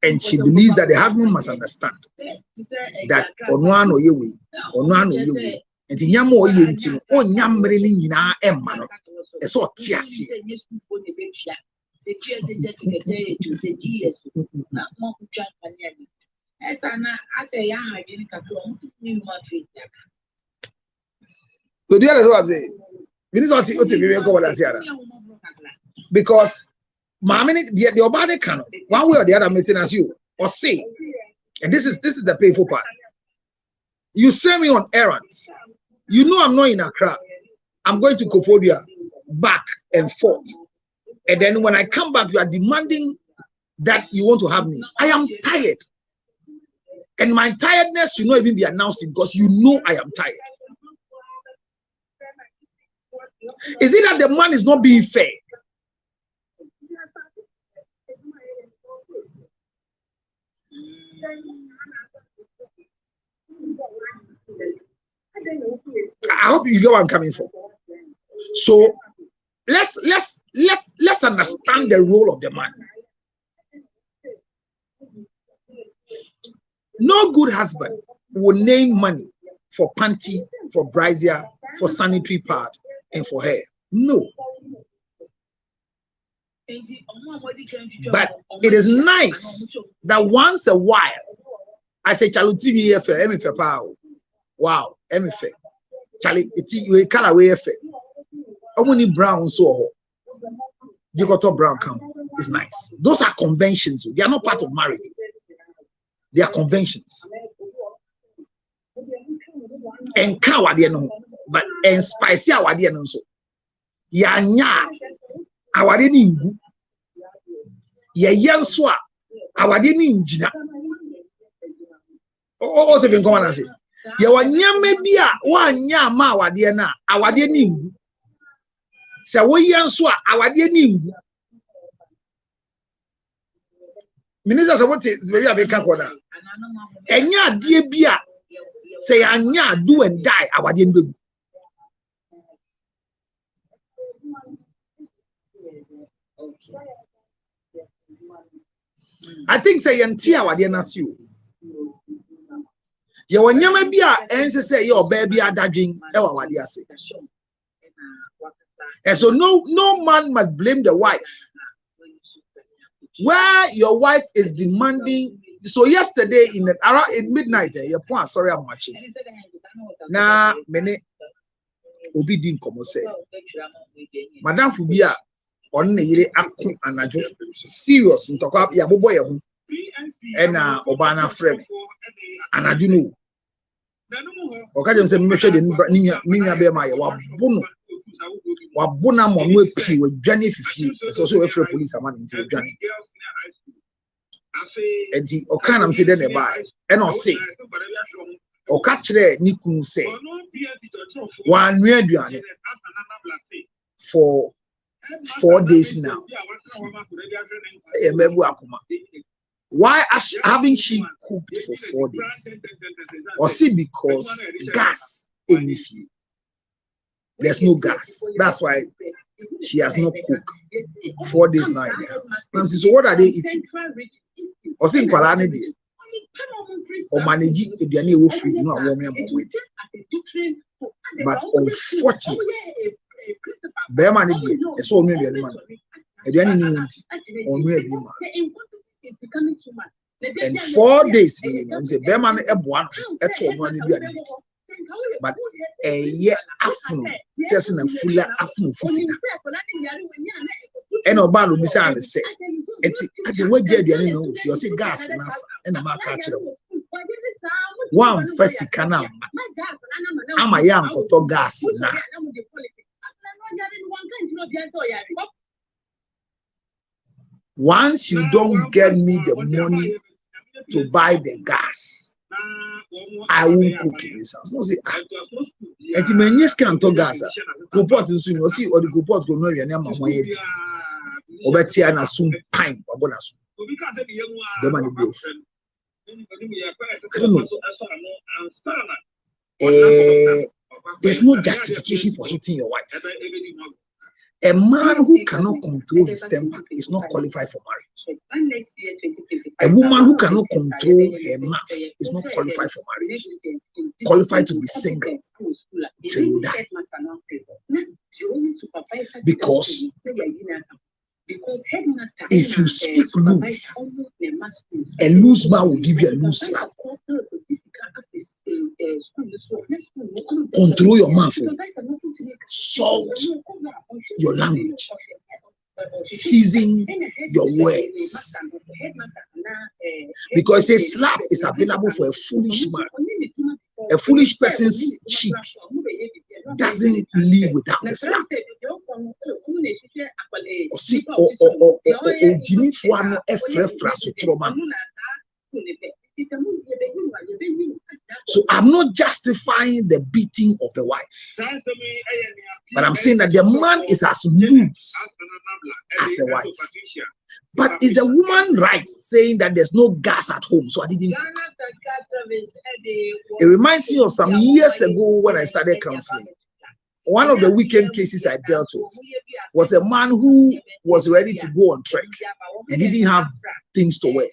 And she believes that the husband must understand that and because the body can one way or the other maintenance you or say, and this is the painful part. You send me on errands. You know I'm not in Accra. I'm going to Kofodia back and forth. And then when I come back, you are demanding that you want to have me. I am tired. And my tiredness should not even be announced because you know I am tired. Is it that the man is not being fair? I hope you get where I'm coming from. So let's understand the role of the man. No good husband will name money for panty, for brazier, for sanitary pad, and for hair. No. But it is nice that once a while I say Chalutimi efe wow, efe Charlie, you color way efe. Only brown so you got a brown count is nice. Those are conventions. They are not part of marriage. They are conventions. and cowardie no, but and spicy awadie no so. Ya nya awadie ni ngu. Ye yenso a awadie ni njina. O te bin come and say. Ye wanyame bi a wanya ma awadie na awadie ni ngu. Se wo yenso a awadie ni ngu. Minister say what is very abeka kona. Enya die bi a say anya do and die awadie ngu. I think say yanti awadie na si o. Ye wanyama bi a ense say ye baby adadwen e wa awadie ase. And so no man must blame the wife. Where your wife is demanding. So yesterday around midnight, your point, sorry, I'm watching. Now, many obi din komo say, Madam Fubia on the yere akun anajo serious ntokwa ya bobo ye hu e na obana frame anajo no okaje se me hwe de ninya be ma ye wabuna mo no epi wadwane fifie so we free police amana nti wadwane enti okana am say den e ba e no say oka kire ni kunu say wan nwe aduane for 4 days now. Why haven't she cooked for 4 days? Or see because gas in the field. There's no gas. That's why she has not cooked 4 days now in the house. Now, so what are they eating? Or see Kwalani day. Or manage it free, no warm with. But unfortunately, Bear did it's all maybe a man. And 4 days, I'm saying Bearman a one at all money. But a year after, says in a fuller afternoon. And Obama Missana say, at the way you know, if you see gas in a market. One first canal. I'm a young to gas now. Once you don't get me the money to buy the gas, I won't cook in this house. No, say, and when you can't talk gas, go port in soon, see, or the go port go know your name of my head. Obetia na soon pine, or bonus. The money goes. I don't know. There's no justification for hitting your wife. A man who cannot control his temper is not qualified for marriage. A woman who cannot control her mouth is not qualified for marriage. Qualified to be single till you die. Because if you speak loose, a loose man will give you a loose slap. Control your mouth. Salt your language. Season your words. Because a slap is available for a foolish man. A foolish person's cheek doesn't live without a slap. Jimmy Fuano So I'm not justifying the beating of the wife, but I'm saying that the man is as loose as the wife. But is the woman right saying that there's no gas at home? So I didn't. It reminds me of some years ago when I started counseling. One of the weekend cases I dealt with was a man who was ready to go on trek and he didn't have things to wear.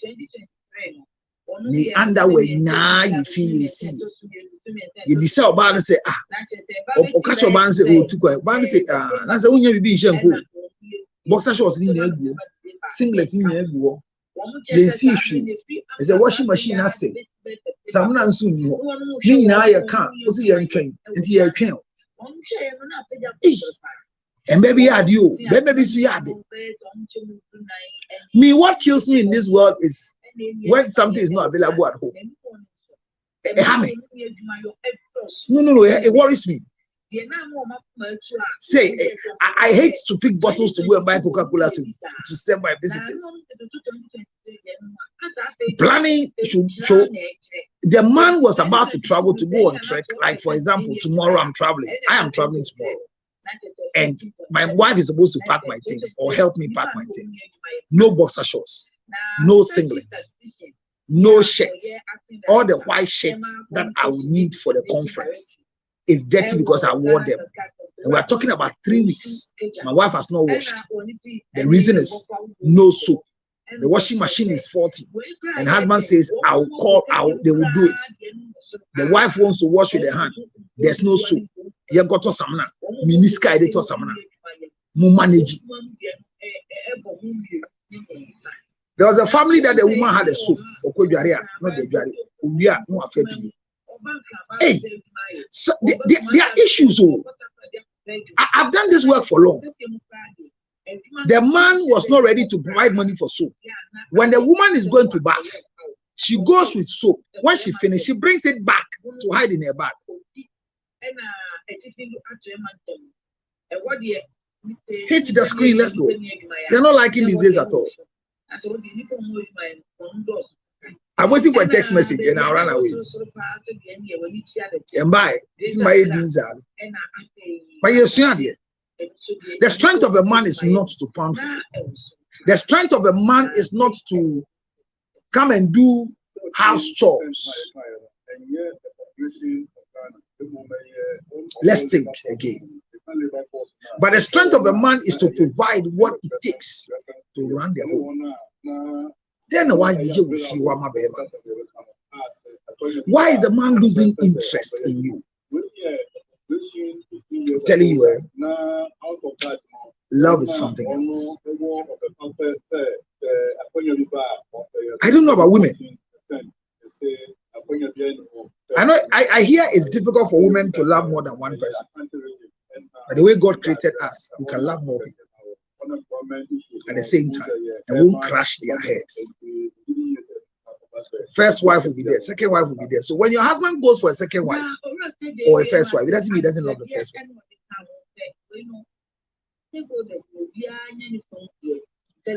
The underwear you feel you be so bad and say or catch your band say oh too quiet band say that's when you be shampoo boxer shorts in your singlet in your you see it's a washing machine I say someone soon you now you can't see your train into your train and maybe I do maybe so yeah me what kills me in this world is when something is not available at home. No, it worries me. Say, I hate to pick bottles to go and buy Coca-Cola to send my visitors. Planning should show. The man was about to travel to go on trek. Like, for example, tomorrow I'm traveling. I am traveling tomorrow. And my wife is supposed to pack my things or help me pack my things. No boxer shorts, no singlets, no shirts. All the white shirts that I will need for the conference is dirty because I wore them. And we are talking about 3 weeks. My wife has not washed. The reason is no soap. The washing machine is faulty. And husband says, they will do it. The wife wants to wash with her hand. There's no soap. You got to samna. Miniska to samna. Mu manage. There was a family that the woman had a soap. Not the no. Hey, so there are issues. I've done this work for long. The man was not ready to provide money for soap. When the woman is going to bath, she goes with soap. When she finishes, she brings it back to hide in her bag. Hit the screen, let's go. They're not liking these days at all. I'm waiting for a text message and I'll run away. And bye. It's my desire. The strength of a man is not to pound. The strength of a man is not to come and do house chores. Let's think again. But the strength of a man is to provide what it takes to run the home. Then why you feel my baby? Why is the man losing interest in you? I'm telling you, love is something else. I don't know about women. I know I hear it's difficult for women to love more than one person. But the way God created us, we can love more people at the same time and won't crash their heads. First wife will be there, second wife will be there. So when your husband goes for a second wife or a first wife, it doesn't mean he doesn't love the first one.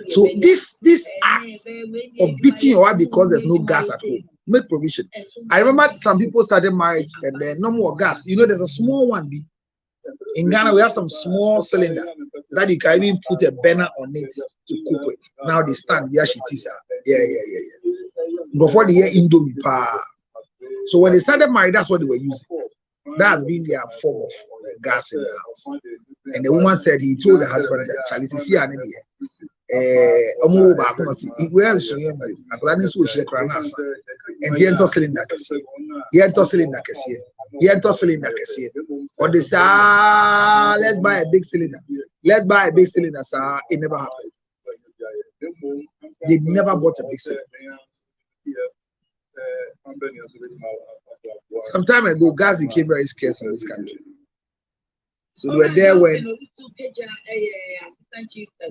So this act of beating your wife because there's no gas at home, make provision. I remember some people started marriage and then no more gas. You know, there's a small one. In Ghana, we have some small cylinder that you can even put a burner on it to cook with. Now they stand where she is. Yeah. Before the year Indomie. So when they started married, that's what they were using. That has been their form of gas in the house. And the woman said he told the husband that Charlie is here and or they say, let's buy a big cylinder. Let's buy a big cylinder, sir. It never happened. They never bought a big cylinder. Some time ago, gas became very scarce in this country. So they were there when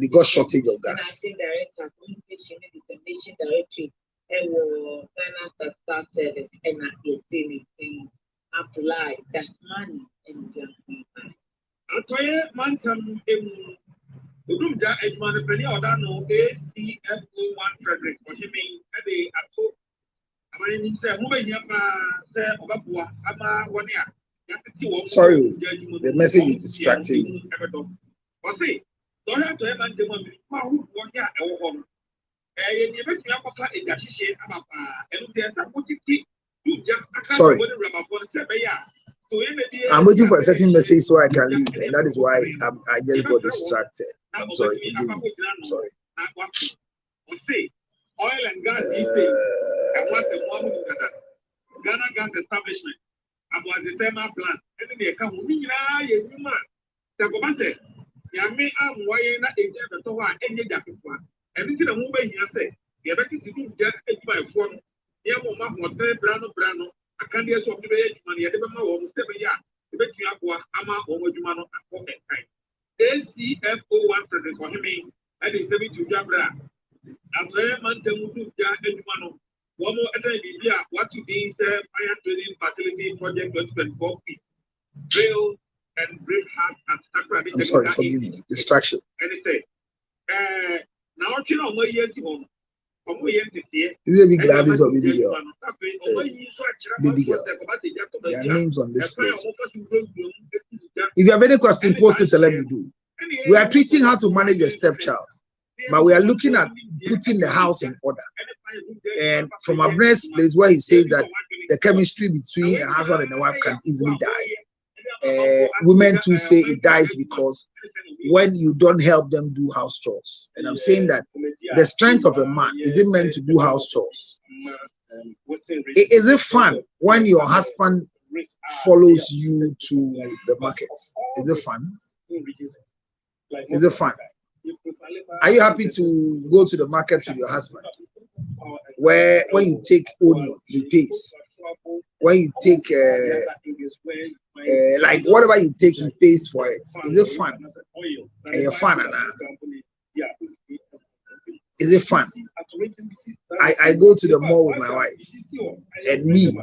they got shortage of gas. That's money and Udumja Edman Penny Odano ACFO 1 Frederick, what you mean? Sorry, the message is distracting. Sorry. I'm waiting for a certain message so I can leave, and that is why I just got distracted. I'm sorry, forgive me. I'm sorry. Oil and gas Ghana Gas Establishment about the thermal plant. And then they come Yami am why na agent the tower and Japua. Everything a movie here say, you better to do just 85 form. Yamma Brano. I can't hear some debate money. I never know 7 years. The bet you are Ama or Jumano at ACFO 1 Frederick for him. And he's 72 Jabra. After a month, Jumano. One more what to be fire training facility project 2024 piece. Drill and Braveheart at Sacramento. I'm sorry, forgive me. Distraction. And they say, now you know my years home. Is it a big Gladys or baby girl? Baby girl. There are names on this list. If you have any question, post it and let me do. We are treating how to manage a stepchild, but we are looking at putting the house in order. And from a breast place where he says that the chemistry between a husband and a wife can easily die. Women too say it dies because when you don't help them do house chores. And I'm saying that the strength of a man isn't meant to do house chores. Is it fun when your husband follows you to the market? Is it fun? Is it fun? Are you happy to go to the market with your husband? Where when you take onion, he pays. When you take like whatever you take, he pays for it. Is it fun? Are you fun? Is it fun? I go to the mall with my wife, and me,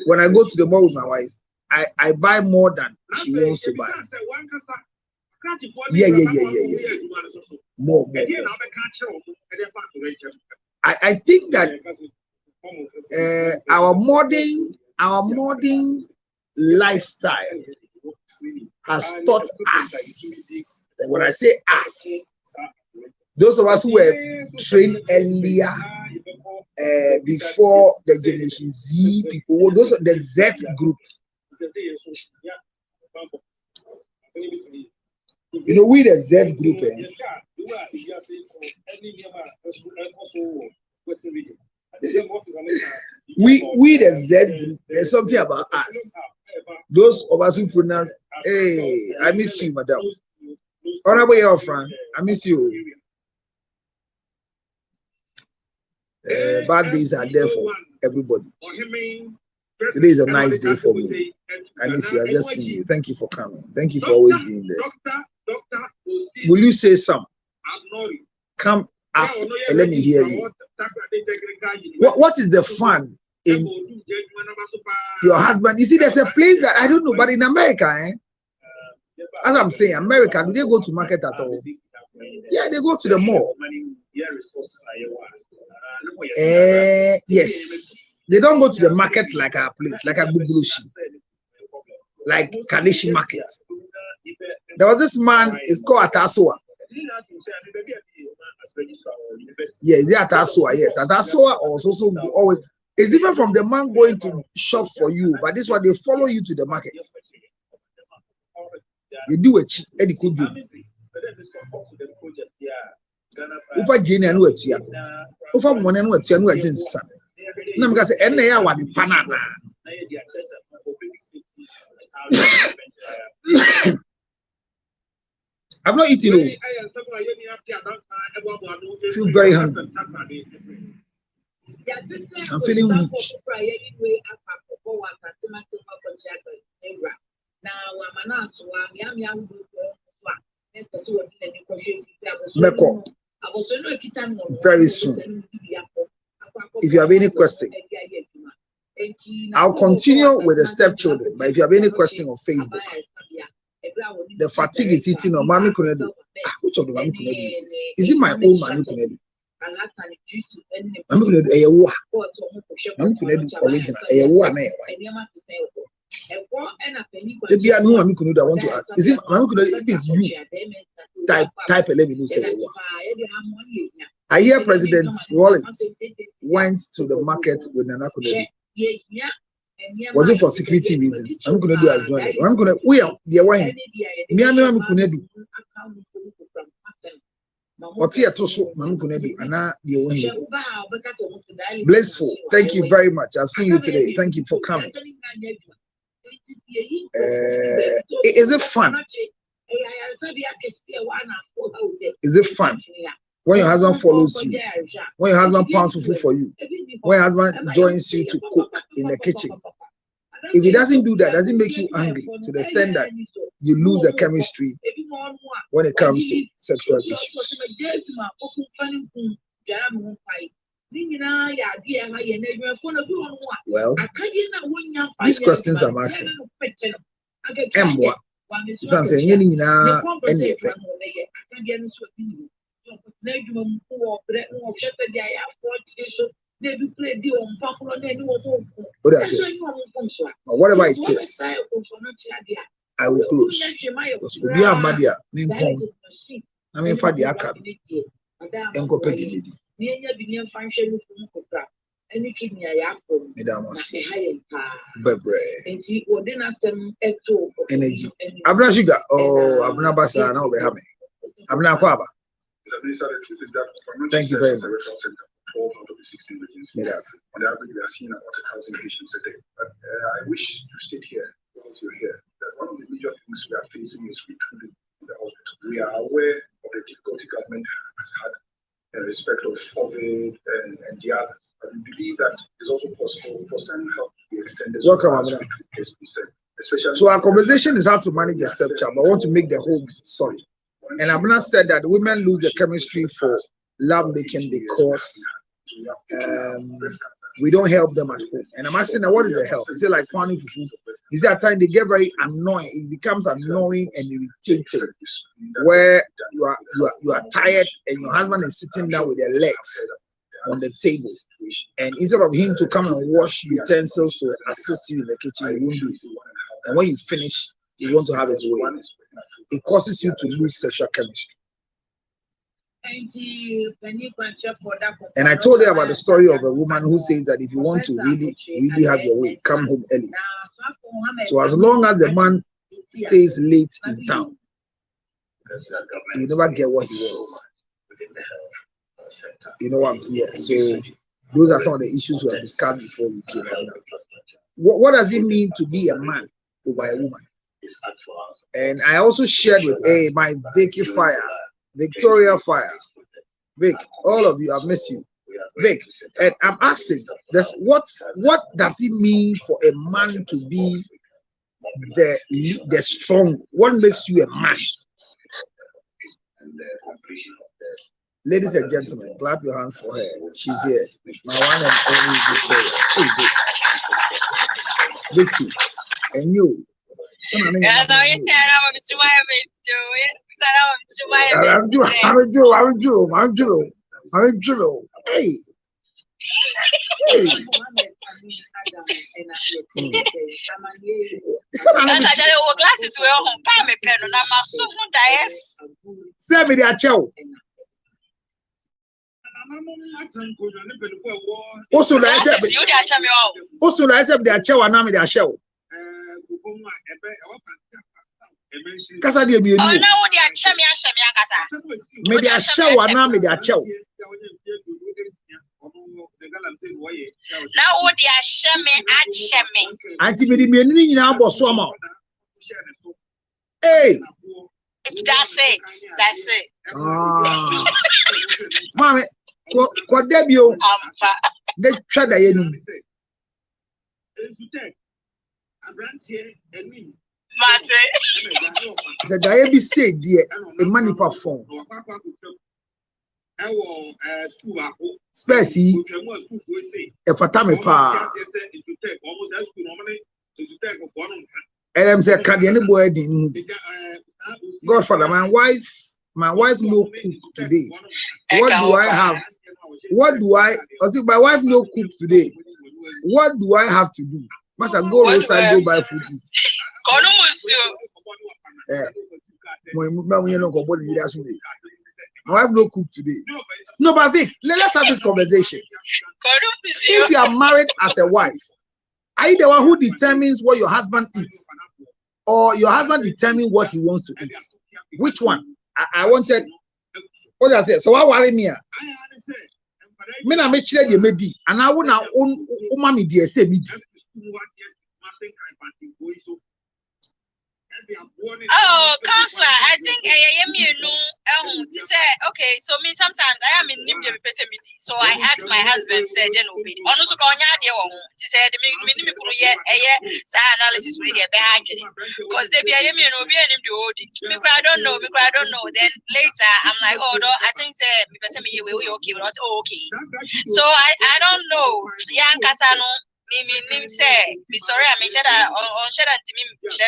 when I go to the mall with my wife, I buy more than she wants to buy. Yeah. More. I think that our modern lifestyle has taught us. When I say us, those of us who were trained earlier, before the Generation Z people, those are the Z group. You know, we the Z group. We the Z group. There's something about us. Those of us who pronounce, hey, I miss you, madam. Honorable your friend, I miss you. Bad days are there for everybody. Today is a nice day for me. I miss you. I just see you. Thank you for coming. Thank you for always being there. Will you say something? Come up and let me hear you. What is the fun in your husband? You see, there's a place that I don't know, but in America, as I'm saying, America, do they go to market at all? Yeah, they go to the mall. Yes, they don't go to the market like our place, like a Bubulushi, like Kanishi Market. There was this man, it's called Atasoa. Yeah, is it Atasoa? Yes, Atasoa also always. It's different from the man going to shop for you, but this one they follow you to the market. They do a cheap, Eddie could do. Ufa Jenny and what ya? Ufa money and what you are just son. Namka say, and they are what the panana. I've not eaten. I feel very hungry. I'm feeling weak. Meko. Very soon. If you have any question, I'll continue with the stepchildren. But if you have any question on Facebook, the fatigue is eating on Mami Kunedu. Which of the Mami Kunedu is this? Is it my own Mami Kunedu? Mami Kunedu, Eyewa. Mami Kunedu original. Eyewa na Eyewa. Maybe I know Mami Kunedu. I want to ask. Is it Mami Kunedu? If it's you, type and let me know. Say Eyewa. I hear President Rollins went to the market with Nana Kunedu. Was it for security reasons? I'm going to do as join. I'm going to. We are the one. Me and Mami Kunedu. Otia Toso, Mami Kunedu, and now the one. Blissful. Thank you very much. I've seen you today. Thank you for coming. Is it fun? Is it fun when your husband follows you? When your husband pounds food for you? When your husband joins you to cook in the kitchen? If he doesn't do that, does it make you angry to the extent that you lose the chemistry when it comes to sexual issues? Well, these questions I'm asking. What? I'm saying, whatever it is, I will close. We are Madia, I mean, for the academy, and go pay the energy. Abna sugar. Oh, Abna Basa. Now we have me. Abna Kwaba. Thank you very much. 12 out of the 16 agencies. On average, we are seeing about 1,000 patients a day. But I wish to state here, because you're here, that one of the major things we are facing is recruiting in the hospital. We are aware of the difficulty government has had in respect of COVID and the others. But we believe that it's also possible for some help to be extended. Welcome, Abna. So our conversation is how to manage a stepchild. I want to make the home solid. And Abna said that women lose the chemistry for love making because we don't help them at home. And I'm asking her, what is the help? Is it like planning for food? Is there a time they get very annoying? It becomes annoying and irritating, where you are tired and your husband is sitting down with their legs on the table, and instead of him to come and wash utensils to assist you in the kitchen, he won't do it. And when you finish, he wants to have his way. It causes you to lose sexual chemistry. And I told her about the story of a woman who says that if you want to really have your way, come home early. So as long as the man stays late in town, you never get what he wants. You know what? Yeah. So those are some of the issues we have discussed before we came out. What does it mean to be a man over a woman? And I also shared with my Victoria Fire. Vic, all of you, I miss you. Vic, and I'm asking this, what does it mean for a man to be the strong? What makes you a man? Ladies and gentlemen, clap your hands for her. She's here. My one and only Victoria. Hey, Vic. Vic, and you. I'm Joe. Hey. Hey. Glasses were on Pammy Pen, and I'm so Send me their chow. Also, I said their chow and I'm their show. Kasa de bi enu. Oh, now they are chemi kasa. Me de show and me de chow. Now they are shemi. Anti me de enu nyina aboso ama. Hey. That's it. Ah. Mama, ko debio. De twa da yenu. The guy be said, dear, a money perform. Specie, a fatame pa. And I'm saying, can you boy Godfather, my wife no cook today. What do I have? My wife no cook today. What do I have to do? Must I go roadside, go buy food eat? My wife no cook today. No, but Vic, let's have this conversation. If you are married as a wife, are you the one who determines what your husband eats, or your husband determines what he wants to eat? Which one? I wanted. What I said. So I worry me. Me na me chile de medi, and I wanna own mommy de say medi. Oh, counselor, I think okay, so me sometimes I am in Nimja so I asked my husband, said, then obey. Also, she said, analysis with their bag because they be a me and obi and I don't know, Then later I'm like, oh no, I think say okay, okay. So I don't know. Young Casano. Me say, me sorry, I mean, on share to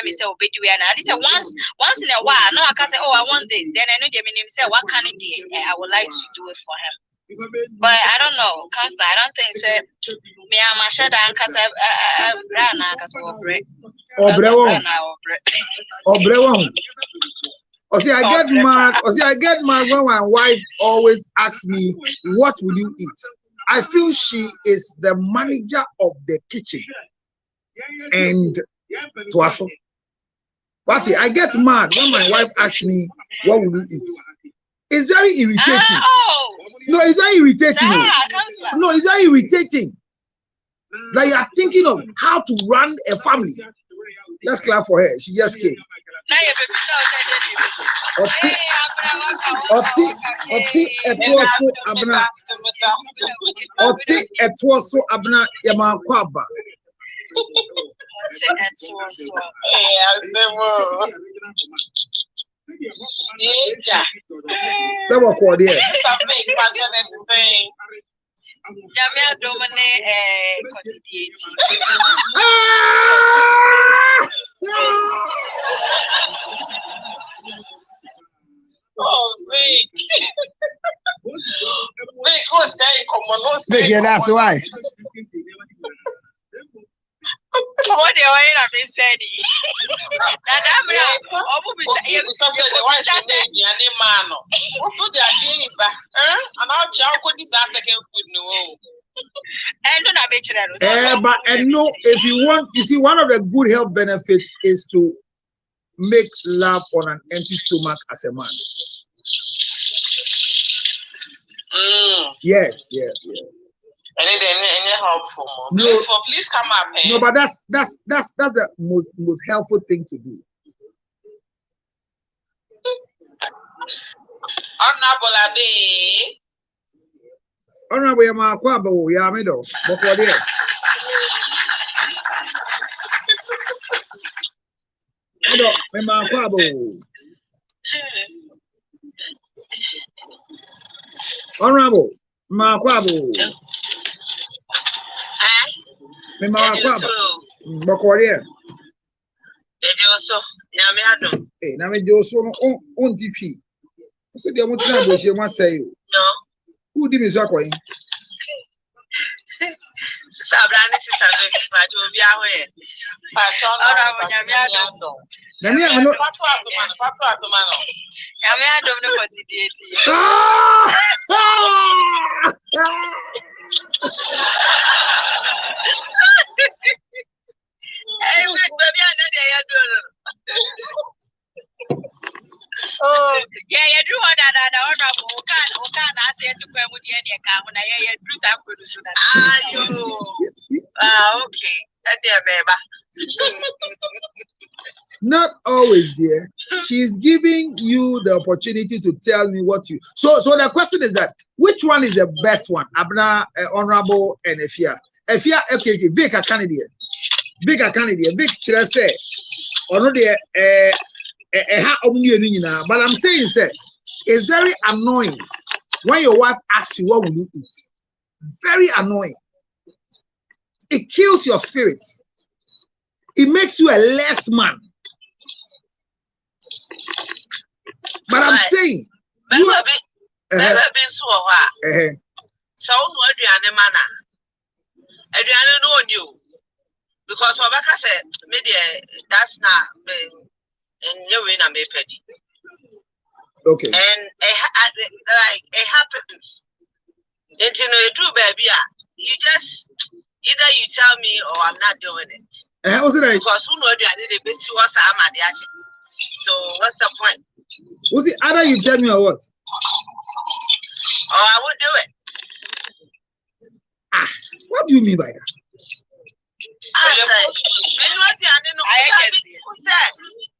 me say obey you and I said once in a while. No, I can say, oh, I want this. Then I know the meaning say what can it do? I would like to do it for him. But I don't know, Counselor. I don't think say me I'm a shada and cause I get mad when my wife always asks me, what will you eat? I feel she is the manager of the kitchen. And Twaso. But I get mad when my wife asks me, what will you eat? It's very irritating. No, it's very irritating. No, it's very irritating. Like you are thinking of how to run a family. Let's clap for her. She just came. Oti etwoso abna yama kwaba. So what called here? Yeah, that's why. What they want to say? But and no, if you want, you see, one of the good health benefits is to make love on an empty stomach as a man. Yes. Any helpful? Please come up. No, but that's the most helpful thing to do. Honorable Yama Kwabo, Yamido, Bokodia. Yama Kwabo. Honorable Makwabo. Bokodia. Hey, Namijoso on TP. So the Mutina Bush, you must say, no. Who did Miss Racoin? Oh, yeah, you do that. Honorable can I say to come with the account when I do some okay. Not always, dear. She's giving you the opportunity to tell me what you. So the question is that which one is the best one? Abna, Honorable, and Efia. Okay. Vic Canadian. Vic say, or no, but I'm saying, sir, it's very annoying when your wife asks you what will you eat. Very annoying. It kills your spirit. It makes you a less man. But I'm saying, you are. Because Rebecca said, "Media, that's not been in your way. I'm okay. And it happens. And you know, you do, baby. You just either you tell me or I'm not doing it. Was it like? Because who knows? I need a bit of what's I'm at the action. So what's the point? Was it either you tell me or what? Oh, I would do it. What do you mean by that?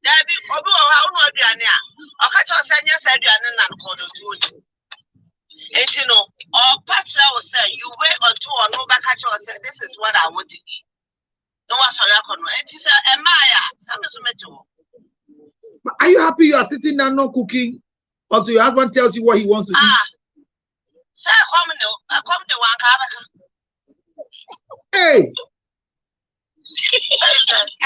There be obi o ha unu aduane a. O ka cho say nya say aduane na no kodo tuo. Enti no, or patra will say you wait until or no back at your say this is what I want to eat. No one shall reckon. It is a Maya. Some is metal. Are you happy you are sitting there not cooking until your husband tells you what he wants to eat? Sir, come the one Hey. I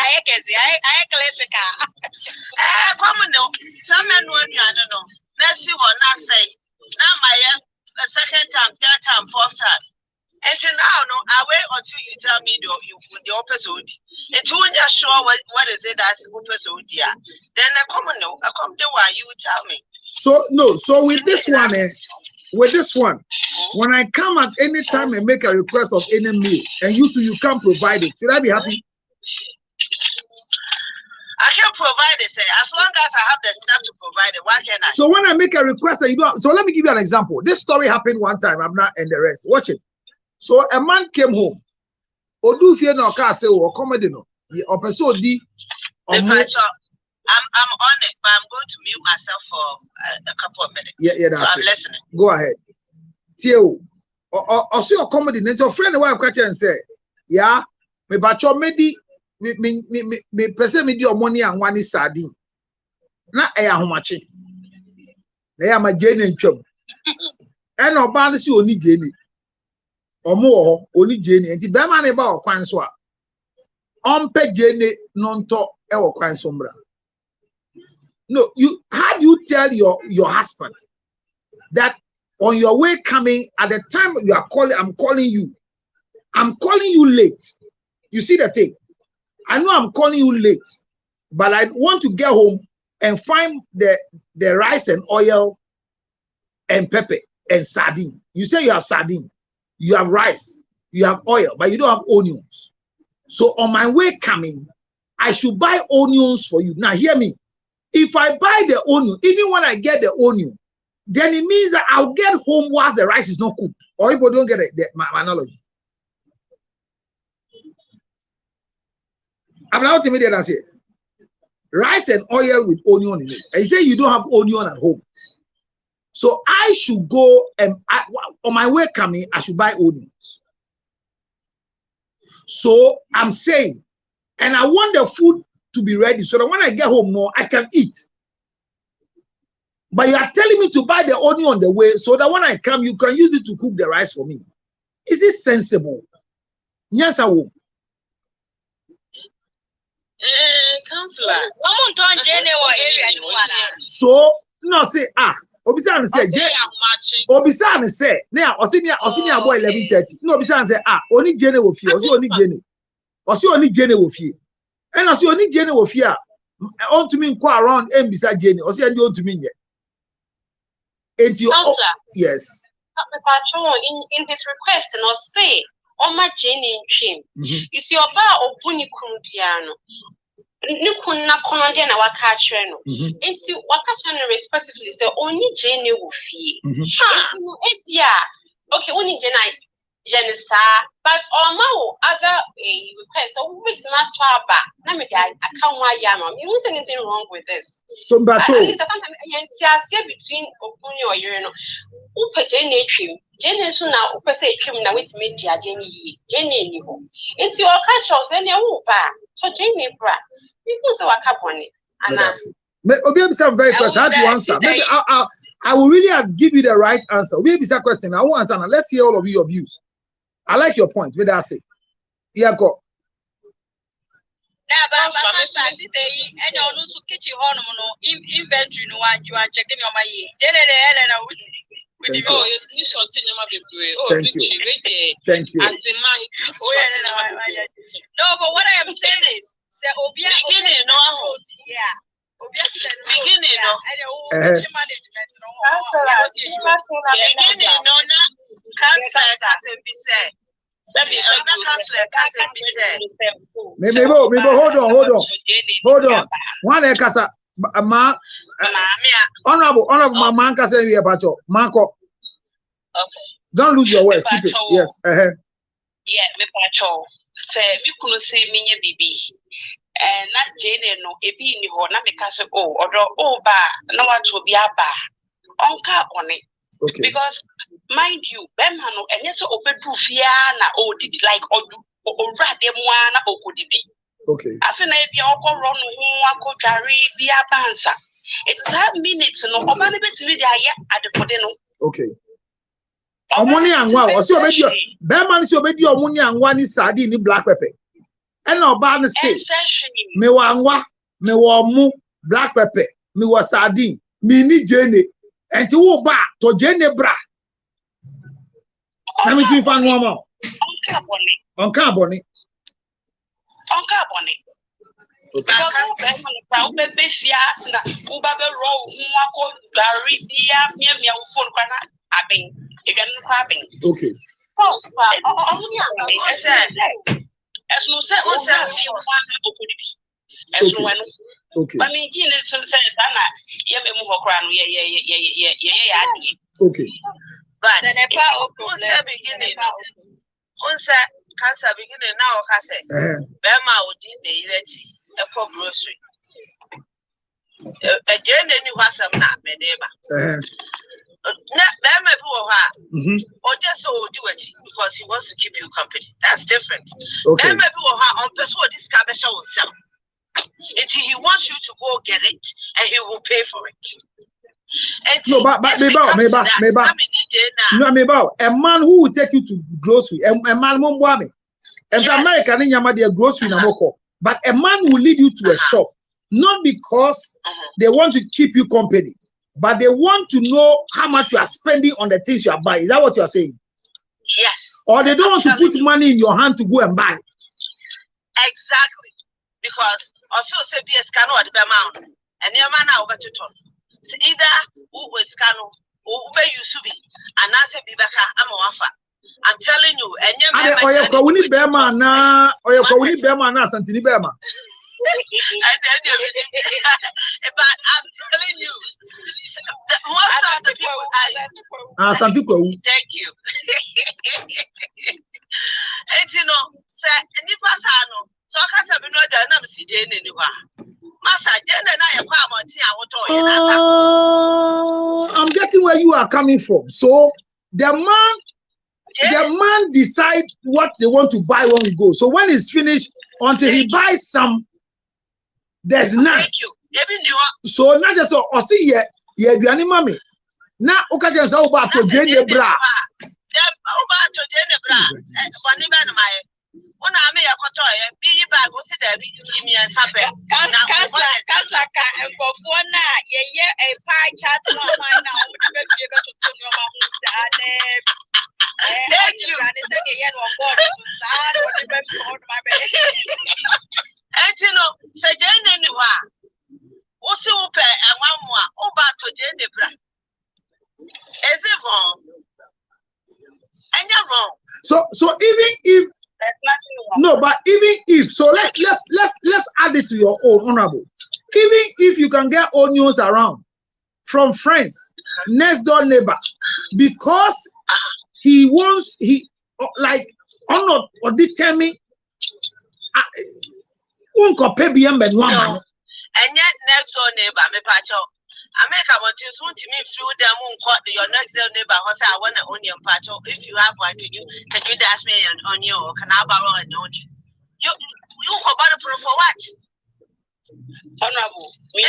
come no. Some men know you, I don't know. Let's see what not say. Now my second time, third time, fourth time. Until now, no, I wait until you tell me the opposite. It's when you're sure what is it that's opposite. Then I come the one you tell me. So no, so with this one, when I come at any time and make a request of any meal, and you can't provide it, should I be happy? I can provide it, as long as I have the stuff to provide it. Why can't I? So when I make a request and you don't, so let me give you an example. This story happened one time. I'm not and the rest. Watch it. So a man came home. Odu fie na oka say o comedy no. O person odi. I'm on it, but I'm going to mute myself for a couple of minutes. Yeah, that's so I'm listening. Go ahead. Tio. O say o comedy. Then your friend the wife catch and say, yeah, me bacho medi me person me di o money and one is sardine. Na e ahomache. Na ya ma jene ntwam. E na oba no si oni jene. Omo oni jene. Enti be ma na ba okwan so a. Ompe jene no nto e wo kwan so mbra. No, how do you tell your husband that on your way coming at the time you are calling, I'm calling you late. You see the thing? I know I'm calling you late, but I want to get home and find the rice and oil and pepper and sardine. You say you have sardine, you have rice, you have oil, but you don't have onions. So on my way coming, I should buy onions for you. Now hear me. If I buy the onion, even when I get the onion, then it means that I'll get home whilst the rice is not cooked. Or people don't get my analogy. I'm not immediate and say rice and oil with onion in it. And you say you don't have onion at home. So I should go and on my way coming, I should buy onions. So I'm saying, and I want the food to be ready so that when I get home more, I can eat. But you are telling me to buy the onion on the way so that when I come, you can use it to cook the rice for me. Is this sensible? Yes, I will. Counselor. So no say Obisan say now Osinia boy 11:30. No Obisan say only Jene wo fie. Only Jene wo fie. And Osi only Jene wo fie on to me go around and beside Jene. Osi and on to me yet. Yes. In his request and say Oma Jenny trim. You see, Oba Obuni Kundiano. Nukuna Kondiana Wakachano. And see Wakachano respectively say only Jenny will fee. Okay, only Jenisa, but Oma other request. So which not Taba. Let me die. I can't why Yama. You wasn't anything wrong with this. So but sometimes between Opuni or Urano. Upa Jenny trim. Jenny soon now, per se, trim now with media, Jenny, it's your catch and your upa. So Jenny bra, people so a cup on it. And Obi some very question. How to answer? Maybe I will really give you the right answer. Obi some question. I won't answer. Let's hear all of your views. I like your point. What I say? Yeah, go. Now, but and you also kitchen inventory no one you are checking on my Thank you. Thank you. No, but what I am saying is, beginning, hold on. One kasa honorable man kasa here pacho Marco. Okay. Don't lose your words. Keep it. Yes. Yeah, me pacho. Say me kunu say me nye bibi. and not Jane no a being ho na me case oh ba no what to be a bar on it. Okay. Because mind you, Bemano and yes open Fiana or did like or Rademwana or could it be? Okay. I feel like you all run who go carry be a bansa. It's 5 minutes no over the best video at the Podeno. Okay. Ammonia and wow, or so obey Beman so obey your money and one is sardine in black pepper. And no ban say me wa mu black pepper, me was sardine, me ni Jenny, and to ba to Jenny bra. Let me see if I know more. On carbon. Because I'll be fierce and Uba roll, Mako, Gary, Mia, phone cracker, Abbing, again, crabbing. Okay. As no set was as no one. Okay. I mean, you says, Anna, Yammo Crown, okay. But beginning. Cancer beginning now, Cassie. Bema would the electric, a for grocery. A journey was some not, my neighbor. Bema or just so do it because he wants to keep you company. That's different. Bema on person this cabin will until he wants you to go get it and he will pay for it. No, but maybe a man who will take you to grocery, a man won't want me. As American in Yamadia grocery namoko, but a man will lead you to a shop, not because they want to keep you company, but they want to know how much you are spending on the things you are buying. Is that what you are saying? Yes. Or they don't want to put money in your hand to go and buy. Exactly. Because I feel say be a scanner at the amount and your man over to turn. Either who was Cano or where you should be, and I said, I'm offer. I'm telling you, and you're going to be Berman, or you're going to be Berman, Santini Berman. But I'm telling you, most of the people thank you. And you know, sir, and if I know, so I can't have no dynamics anywhere. I'm getting where you are coming from. So the man decide what they want to buy when we go. So when it's finished, until he buys some, there's none. Thank you. So not just or see yeah, mommy. Now okay, just about to Jenny bra. When I may have got be back, go sit there, give me a supper. And for 4 night, yeah, a pie chat on my now. Thank you. And you know, say Jane anywhere. What's your pay and 1 more over to Jane Bra? Is it wrong? And you're wrong. So even if no, but even if so, let's add it to your own honorable. Even if you can get onions around from friends, next door neighbor, because he like honor or determine unko pay BM and one. And yet next door neighbor, me pacho. I make a want to soon to me through them your next door neighbor because I want an onion patch. If you have one, can you dash me an onion or can I borrow an onion? You go buy the proof for what? Honorable, me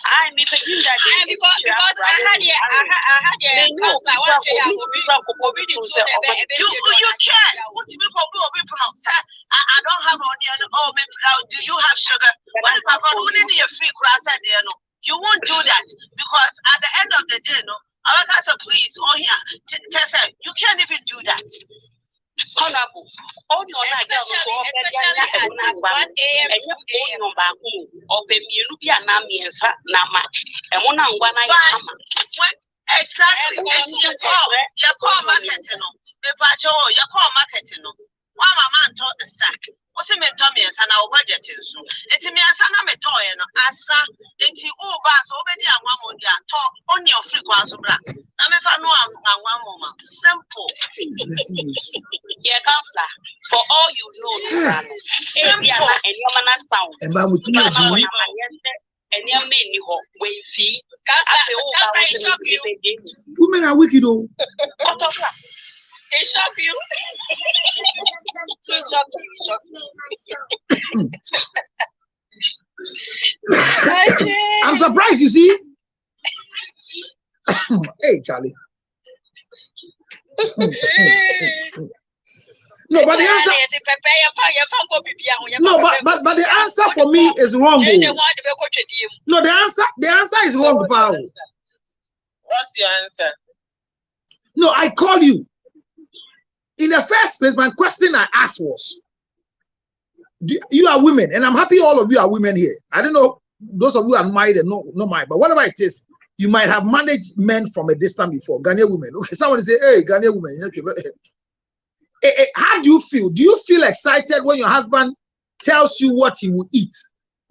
I me picking that because I had you can't. What do you I don't have onion. Oh, maybe do you have sugar? What if I got only a free grass at there? No, you won't do that because at the end of the day, no, our guys are please. Oh, here, Tessa, you can't even do that. Honorable, on your night, especially at 1 a.m. and you're going back home, or baby, you be a nammy and Nama, and 1 and 1 I come. Exactly, your call marketing, the patch, your call marketing. One man taught the sack. What's a mentor me and our budget is so. It's me as an amatoy and asa. It's you all bars already and one more talk on your free class of black. I'm if I know I'm one moment. Simple. Yeah, counselor. For all you know, and your man found. And by with you, and your main way fee. Counselor, shock you. Women are wicked, though. It shock you. It shock you. I'm surprised, you see. Hey, Charlie. No, but the answer. No, but the answer for me is wrong. No, the answer is wrong, Paul. What's your answer? No, I call you. In the first place, my question I asked was, you are women, and I'm happy all of you are women here. I don't know, those of you are married and not married, but whatever it is, you might have managed men from a distance before. Ghanaian women. Okay, someone say, hey, Ghanaian women. How do you feel? Do you feel excited when your husband tells you what he will eat?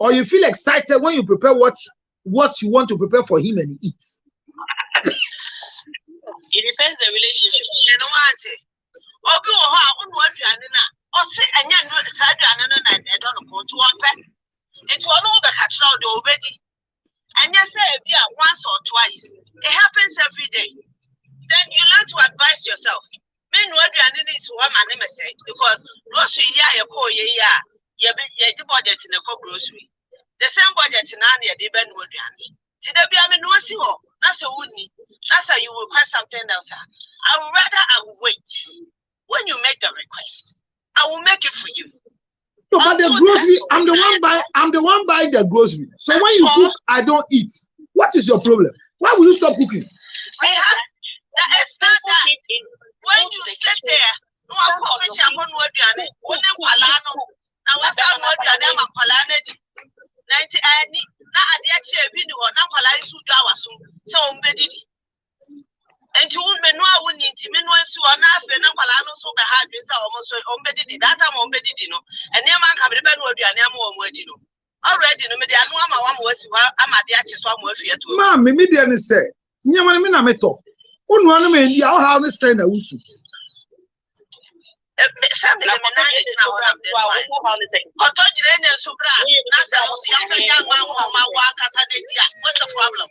Or you feel excited when you prepare what you want to prepare for him and he eats? It depends the relationship. You know what? Obi wo ha onu aduane na o se anya no sa aduane no na e do no ko to ope enti ono be ka kira o de obedi anya say e bia once or twice. It happens every day. Then you learn to advise yourself. Me no aduane ni so wa ma ne me say because grocery ya ye ko ye ya ye di budget ne ko grocery. The same budget na na ye di be no aduane. Ti da bia me no si ho na so wuni na say you will request something else. I will wait. When you make the request, I will make it for you. No, but the grocery, I'm the one buying the grocery. So when you cook, I don't eat. What is your problem? Why will you stop cooking? We have it's not that when you sit there, no I come with you on what you are one palano. Now what's that what you are them palane? 90 na adia che bi ni ho na palai su dwa waso. So umbedidi. And you won't know I wouldn't need to mean once you are not and Palano so the hard is almost unbedded that I'm unbedded, and near man have been with you and I'm more already. No, I know I'm was I'm at the actual one more here too. Mamma, immediately say, Yaman Minameto. One one man, y'all have the same. Something I'm what's the problem?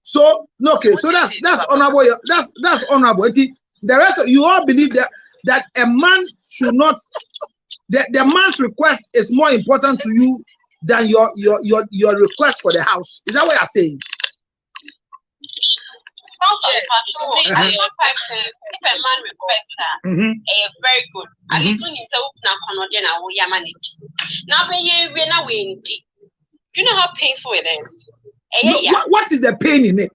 So okay, so that's honorable. That's honorable. The rest of you all believe that a man should not. The man's request is more important to you than your request for the house. Is that what you're saying? If a man requests that, very good. At least when you say now manage. Now you know how painful it is. No, what is the pain in it?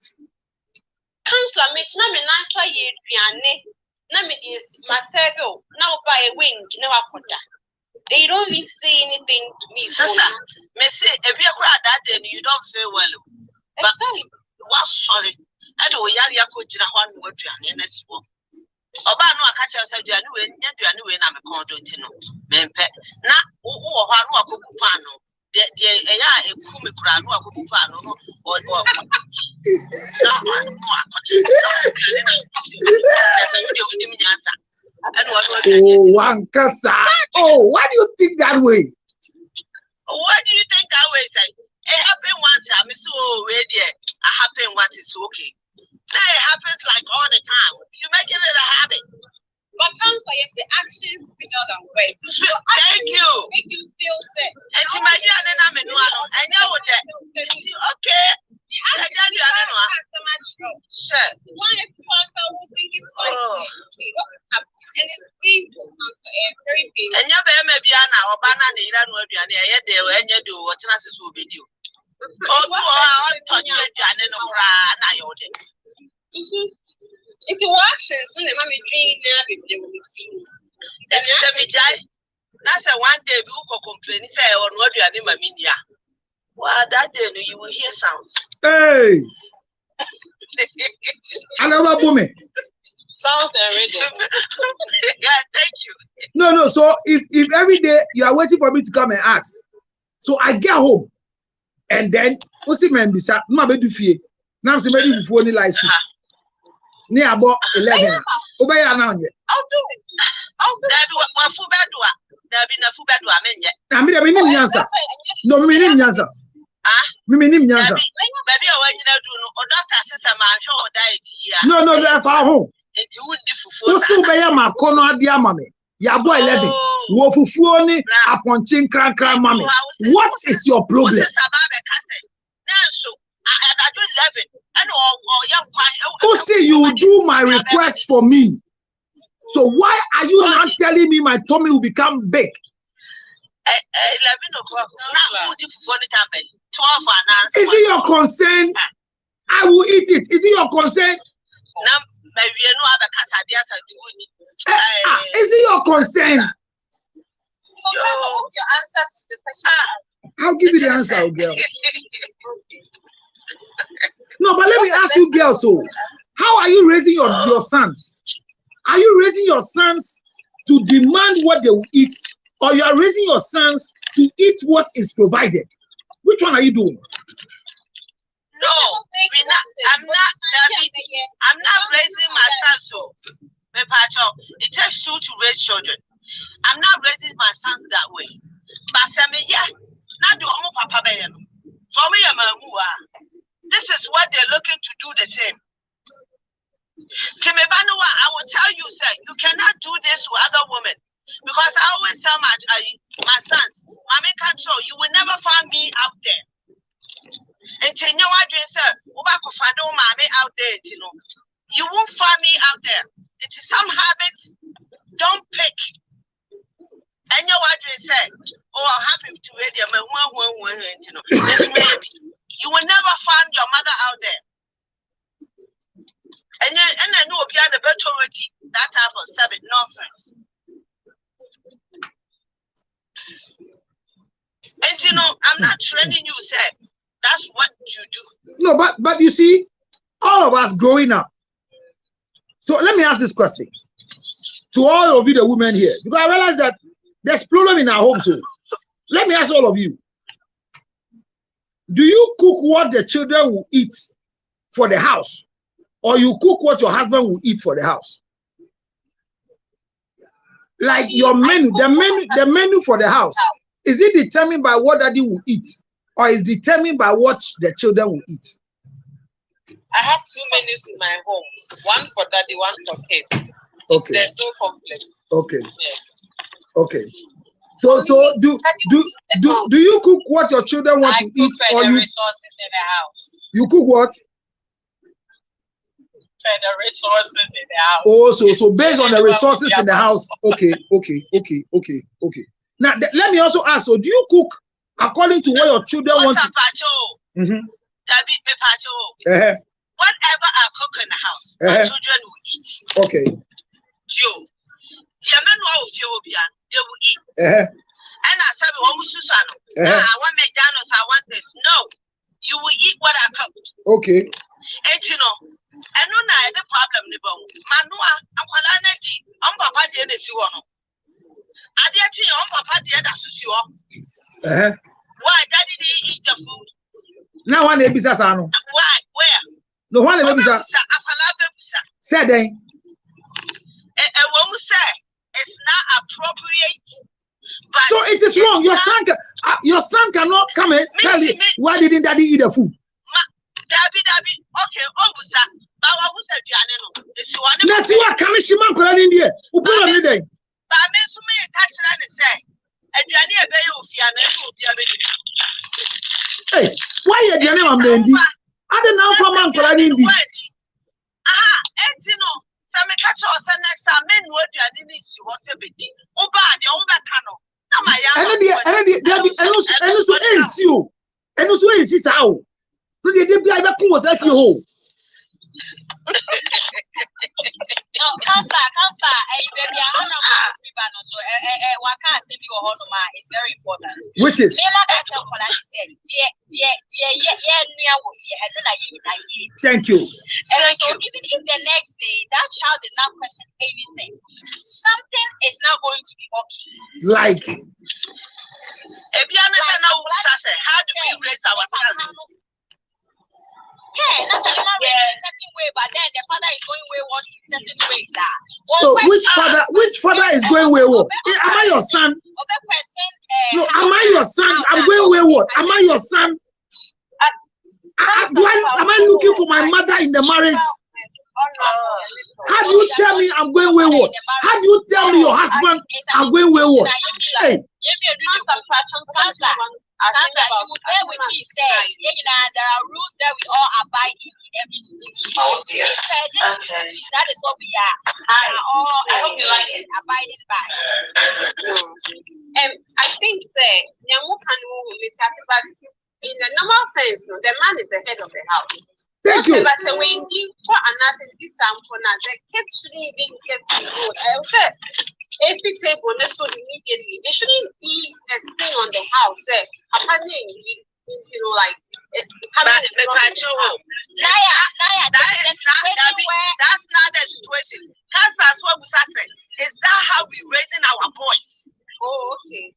Counselor, me na me answer ye aduane. Na me dis myself now buy a wing, they don't even say anything to me. So me say if you cry that day you don't feel well. But what's sorry? I do yari akojira ho anu aduane na siwo. Oba no aka che say aduane we nya aduane we na me kon do ti no. Mempe na wo ho anu akoku pan no. The eya eku me kura anu akoku pan no Oh, Wankasa. Oh, why do you think that way? What do you think that way? Say it happened once. I'm so ready. It happened once. It's okay. Now it happens like all the time. You make it a habit. But counselor, you say actions speak louder than words. Thank you. Make you feel sick. And to my dear, I know that. Okay. Why if pastor will think it's and it's painful, very painful. And you may be an hour, banana, and you do what chances will be due. Oh, touch your Janet or if your actions don't let me dream that's a one day we will complain, say, on what you are in my media. Well, that day you will hear sounds. Hey, I never boom it. Sounds enraging. Yeah, thank you. No. So if every day you are waiting for me to come and ask, so I get home, and then osi man bisa, ma be do fie. Now I'm saying maybe before ni like ni about 11. Obey now yet. I'll do it. I'll do it. What food bedua? There be no food bedua men yet. I mean, I answer. No, me name answer. Me name answer. Baby, I want you to do no doctor sister man show diet here. No, that's our home. It's would differ. Also, by my corner, dear mammy. Yabo 11. Wo fufu ni upon chin cran mammy. What is your problem? I do 11. And all young. Who say you do my request for me? So why are you not telling me my tummy will become big? 11 o'clock. Now, 12 Is it your concern? I will eat it. Is it your concern? Is it your concern? So, what's your answer to the question? I'll give you the answer, girl. No, but let me ask you, girl. So, how are you raising your sons? Are you raising your sons to demand what they will eat, or you are raising your sons to eat what is provided? Which one are you doing? No, I'm not raising my sons. So, it takes two to raise children. I'm not raising my sons that way. But not do papa. For me, this is what they're looking to do the same. Timebanua, I will tell you, sir, you cannot do this with other women. Because I always tell my sons, Mommy control, you will never find me out there. And you know what you say, Mommy out there, you won't find me out there. It is some habits, don't pick. And you know what you say, oh, I'm happy to read your man, you will never find your mother out there. And I know if you had the authority, that type of stuff is nonsense. And you know, I'm not training you, sir. That's what you do. No, but you see, all of us growing up. So let me ask this question to all of you, the women here, because I realize that there's problem in our homes. So let me ask all of you: do you cook what the children will eat for the house? Or you cook what your husband will eat for the house? Like your menu, the menu for the house, is it determined by what daddy will eat, or is determined by what the children will eat? I have two menus in my home. One for daddy, one for kids. Okay. There's no conflict. Okay. Yes. Okay. So do you cook what your children want to eat, or you resources in the house? You cook what? The resources in the house. Oh, so based on the resources in the house. Okay. Now let me also ask. So do you cook according to what your children want? Whatever I cook in the house, my children will eat. Okay. Joe, they will eat. And I said, I want McDonald's, I want this. No, you will eat what I cooked. Okay. And you know, I know now the problem. Manua, I'm Papa dear, the Siwano. I dare to your Papa dear, that's you. Why, Daddy didn't eat the food? Now, one day, business. Why? Where? No one day, business. Said they. A woman said it's not appropriate. But so it is wrong. Your son cannot come and tell you why didn't daddy eat the food? Dabby, okay, but who said you? Let's see what coming she man call in there. Who put on the day? But I mean, so many catch and say, and Johnny a bay of Hey, why are you not Mendy? I don't know for man call in there. And you know, some catch us next time, men would you didn't see what's a bit. Oh, bad, you're over canoe. And also ain't you. And also ain't this how. No, they be either cool as if you hold. No, comes back. so it's very important. Which is? Thank you. And so even if the next day that child did not question anything, something is not going to be okay. Like? How do we raise our sons? Yeah, that's a certain way, but then the father is going wayward in certain ways. So which father is going wayward? Am I your son? No, am I your son? I'm going wayward. Am I your son? Am I looking for my mother in the marriage? How do you tell me I'm going wayward? How do you tell me your husband I'm going wayward? Hey. There are rules that we all abide in every situation. That is what we are. All abiding by. I think that but in the normal sense, no, the man is the head of the house. Thank you. But so when you for another example, the kids shouldn't even get to know. I said, if it's a bonus, so immediately it shouldn't be a thing on the house. Like it's becoming that's not the situation. That's what we said. Is that how we raising our boys? Oh, okay.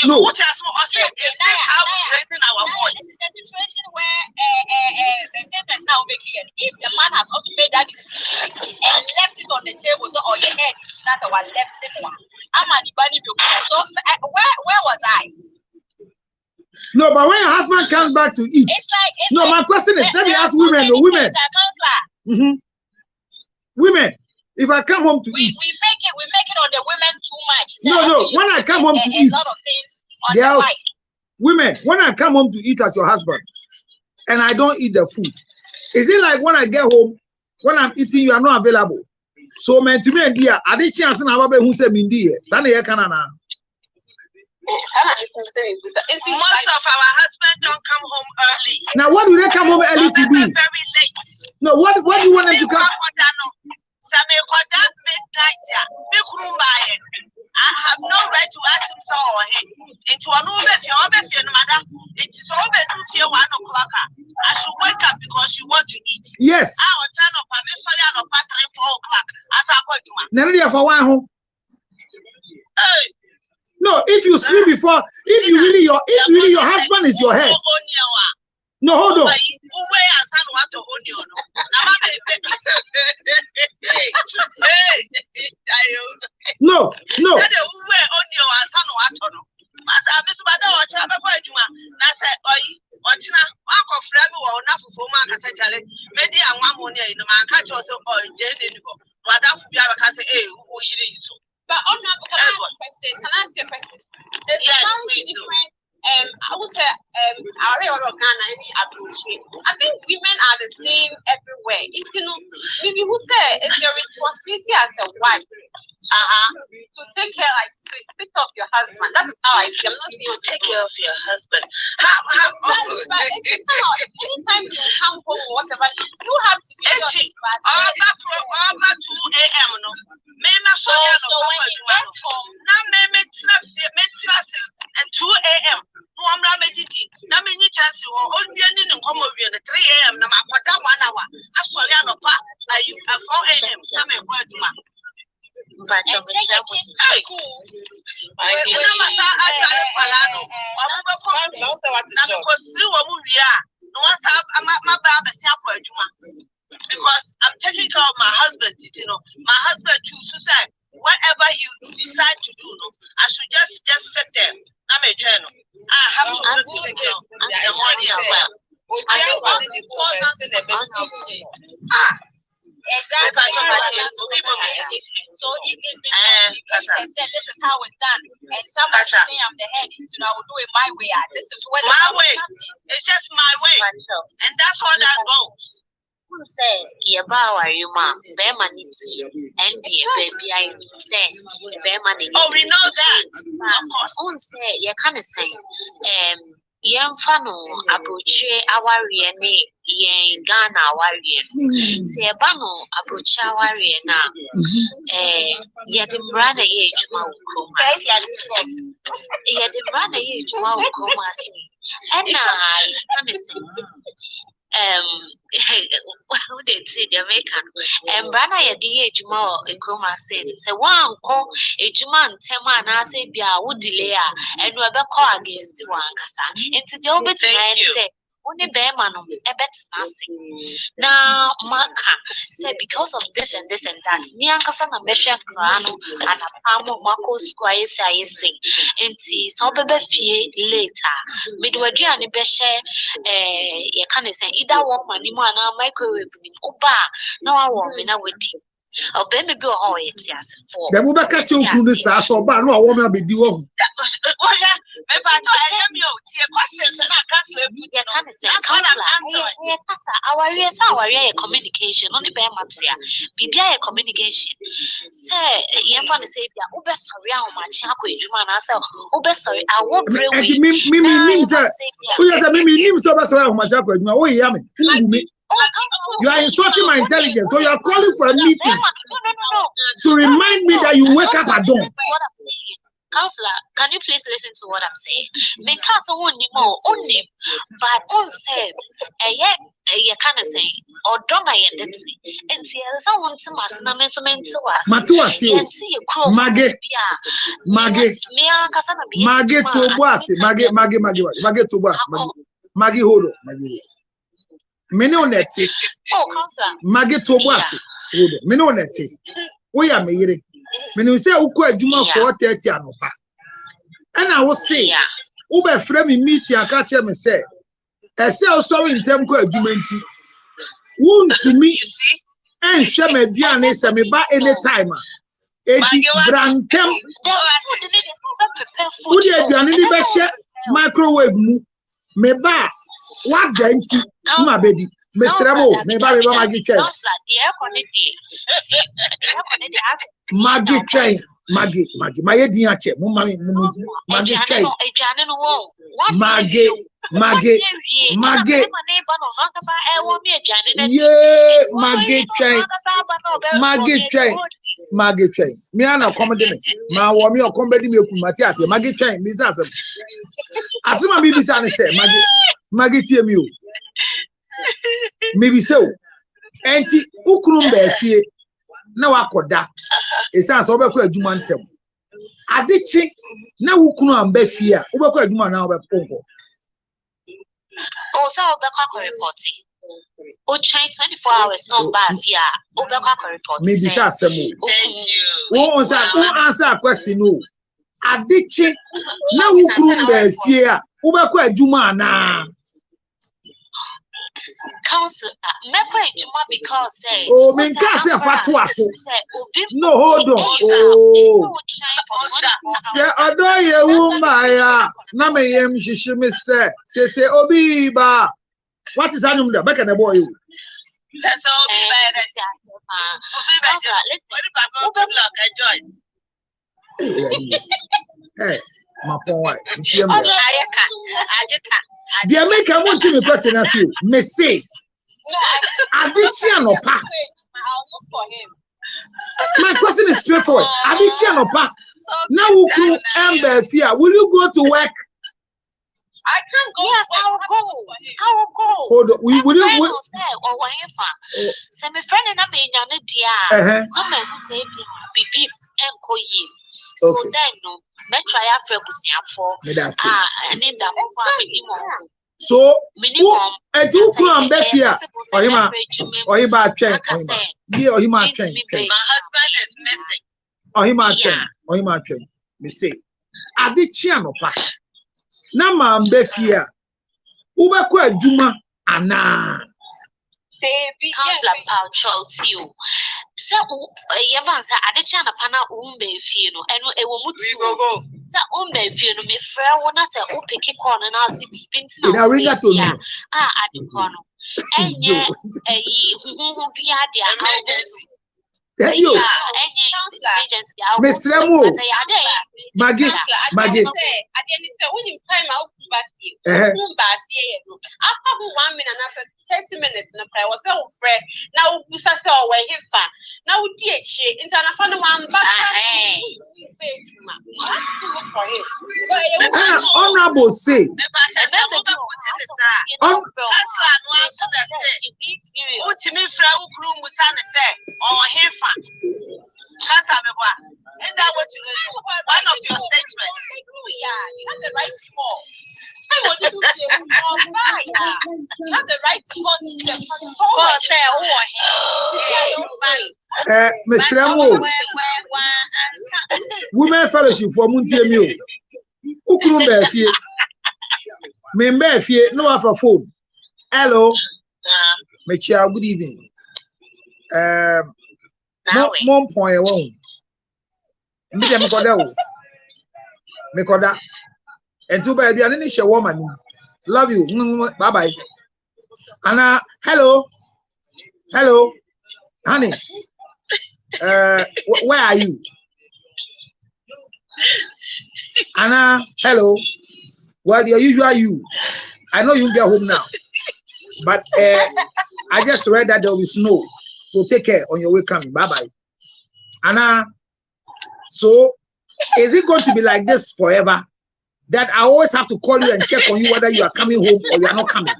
No. Is this how we raising our boys? This is the situation where the same is now making it. If the man has also made that decision and left it on the table, so or your head, that's our left it one. So where was I? No, but when your husband comes back to eat, my question is, let me ask women. Women, if I come home to eat, we make it on the women too much. No, when I come home to eat, girls, women, when I come home to eat as your husband, and I don't eat the food, is it like when I get home, when I'm eating, you are not available? So, man, to me, dear, I didn't chance and have who said Mindy, Sunday, Canada. Most of our husbands don't come home early. Now, what do they come home early to do? Very late. No, what do you want them to come? I have no right to ask him so or him. Into an over mother. It is over 1 o'clock. I should wake up because you want to eat. Yes. I will turn up and 4 o'clock. As I go to my. Never for one home. No, if you sleep before, if really your husband is your head. No, hold on. No. But can I ask you a question? It sounds different. I would say I think women are the same everywhere. Maybe who say it's your responsibility as a wife to take care, like to pick up your husband. That is how I see. I'm not saying to take care of your husband. But anytime you come home or whatever, you have to be over 2 a.m. No. So when he gets home, now and 2 a.m. No, I'm not meditating. Now, many chances you are only in 3 a.m. Now, my quarter 1 hour. I saw you on a 4 a.m. Some words, man. but take the kids to school. Because I'm taking care of my husband, you know. My husband chooses to say whatever he decides to do, I should just sit there. I'm a channel. I have to take care of the money as well. Exactly. So if it's been said, this is how it's done, and somebody saying I'm the head, I will do it my way. This is what my way. It's just my way, and that's all that goes. Say, you bow, you ma, Beman needs you, and dear baby, I say, Beman. Oh, we know that. Of course. Say, you can't say, Yemfano abroche awari ne yen Ghana awari. Se bano abroche awari na yedimra na ye ejuma ukoma. Yedimra na ye ejuma ukoma si. Ena kanese who did see the American Brana yedi ejuma ukoma si. Se wan ko ejuma ntema na se bia wo delay and we be call against the one kasa. Into the obit say only bear no now Maka said because of this and this and that me and Kasana Mesha Krano and a Pamo Mako Squire say and see so bebe fee later midway and beshe you can say either woman ni mana microwave ni oba now I want me now with you. Oh, baby, be all it's yes for the move back at you, so bad. No, I want to be doing. Our communication only by Matsia. Bibia communication. Say, you want to say, Uber sorry, how much I could you man answer. Uber sorry, I won't bring me. Who has a mimi so much around my job? Oh, yummy. You are insulting my intelligence, so you are calling for a meeting to remind me that you wake up at dawn. What I'm saying, Counselor, can you please listen to what I'm saying? Because only, but on said, you can't say, or don't I end it? And see, someone to my measurement to us. Matuasi, Maggie to Bossy, Maggie to Bossy, Maggie Hodo, Maggie. Menoneti. Oh, Counselor. Maggie to Bossy, Menoneti. We are meeting. When you say Uko Juma 4:30 anopa. And I will say, Uber frame meet ya catch him say, I say sorry in term ko Jumenti. Wound to me and share me diane say me ba any time. Eti brantem. Would you be an any microwave mu? Me ba what denti my baby. Mesremo, me ba Maggie train. Maggie train, Maggie. My idea check. Maggie train. Maggie. Yeah, Maggie train. Me ana comedy me. Ma wo me o comedy me ku Matias. Maggie train. Me say asema bibi say say Maggie tie me o. Maybe so. Enti ukunu mba afie na wakoda. Esan so obekọ adwuma ntem. Adechi na ukunu amba afie a obekọ adwuma na obekọ. O so obekọ reporting. O train 24 hours no ba afie a obekọ reporting. Maybe say asemo. Wo answer a question no. Adechi na ukunu mba afie a obekọ adwuma na. Council, because say oh, me can't say fatwas. No, hold on. Oh, say Adoye Wumaya. Na me yem shishimi say Obiba. What is animal that back at the boy? That's Obiba. Hey, my point. The American want to me question as you may say. Adichia no pa. My question is straightforward. Adichia no pa. Now who could ember fear? Will you go to work? I can't go. Yes, I will go. I will go. Hold on. Will you or whatever? Send me friend and I mean dear. Come and say bibi and koyi. So then no, me try after for and in the home. So minimum and you come back here or him about train. Yeah, or him train. My husband is missing. Or him train. Me say Adichia no pa. Na ma mbe fia. Ubekọ adwuma ana. Baby, Counselor Paul Choltio. So, Yavansa, Adichia na pana umbe fie no, and it will mutu. So, umbe fie no, me friend, when I say, oh, pick a corner, and I'll see people. I ring that to me. At the corner. And yet, who be at the Then you. Miss Remo. Maggie. Maggie. After 1 minute and after 30 minutes, no prayer was so fresh. Now we say where he fa. Now we teach into an upon one but for him. Honorable say. And that what you one of your statements. Yeah, you have the right spot. I want to say, you have the right spot. Miss Remo. Women fellowship for Muntiemio. Ukuru Befie. Member Fie, no have a phone. Hello. Mechia, good evening. Mom point one. Mekoda. And two by the initial woman. Love you. Bye bye. Anna, hello. Hello. Honey. Where are you? Anna, hello. Well, the usual you. I know you get home now. But I just read that there will be snow. So take care on your way coming. Bye bye. Anna. So, is it going to be like this forever? That I always have to call you and check on you whether you are coming home or you are not coming?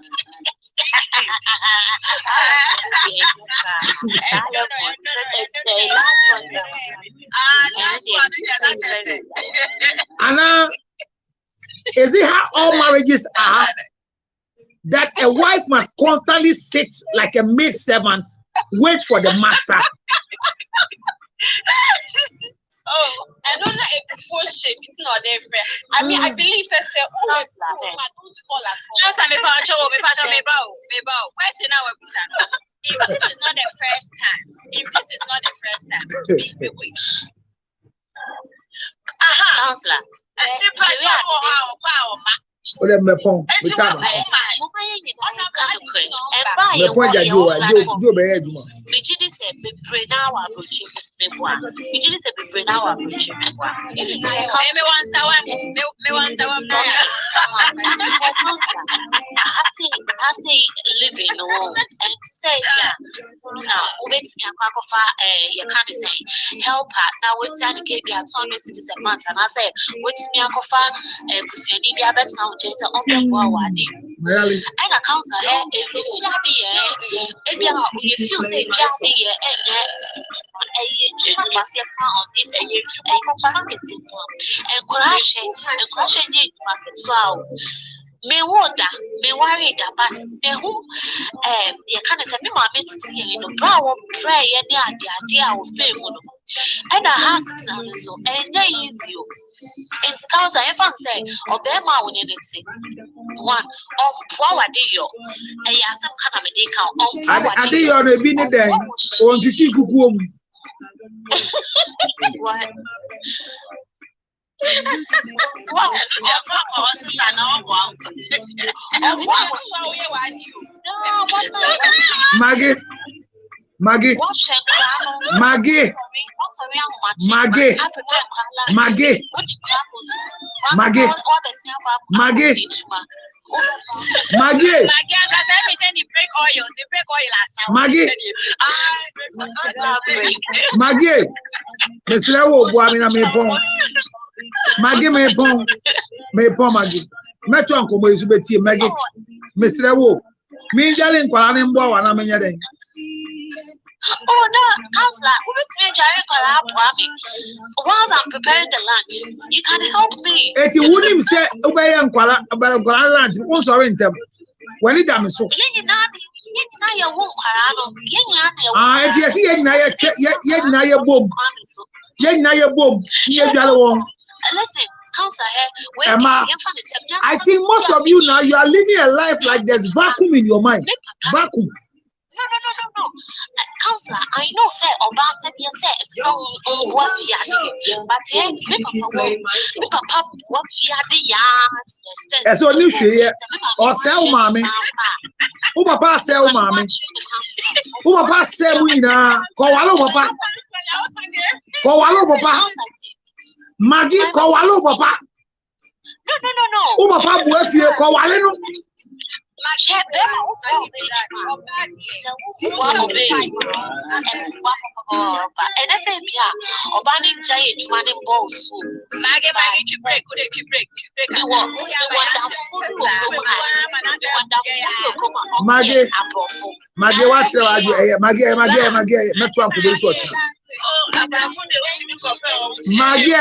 Anna, is it how all marriages are? That a wife must constantly sit like a maid servant, wait for the master? Oh, I don't know if before shape it's not there. I mean, I believe that say, oh, don't call at all. Last time, question now, if this is not the first time, be wait. Counselor. And a counselor, if you feel say, me water, me worried about me who the kind of say me mommy to see you know brown pray any idea of fame and I has so and they easy in scouts I ever say obema when you say one power deal and ya some kind of a day count I did you on a binny then on to chiku what Maggie, Maggie, Maggie, Maggie, Maggie, Maggie, Maggie, Maggie, Maggie, Miss Lewo, Boamina Mepon, Maggie Mepon, Maggie, Metro Uncle Mizubeti, Maggie, Miss Lewo, me darling, Qualambo, and I'm in. Oh no, counselor, whilst I'm preparing the lunch, you can help me. If you wouldn't say obey and about lunch, won't sorry in them. When it damn so. Ah, yes, yet now your boom. Yet now your boom. Listen, counselor, Emma, I think most of you now you are living a life like there's vacuum in your mind. Vacuum. No. Counselor, I know, sir, Obasa, yes, so what you but here, Papa, what you are the yards, as only she or sell mommy. Who papa sell mommy? Who papa sell Munina? Call Papa. Kowalo papa. Maggie kowalo papa. No. O papa bu afie kowale no. And I say, Obani Giant, one in balls. Maggie, break. Maggie, watch Maggie, not one for this watch. Maggie,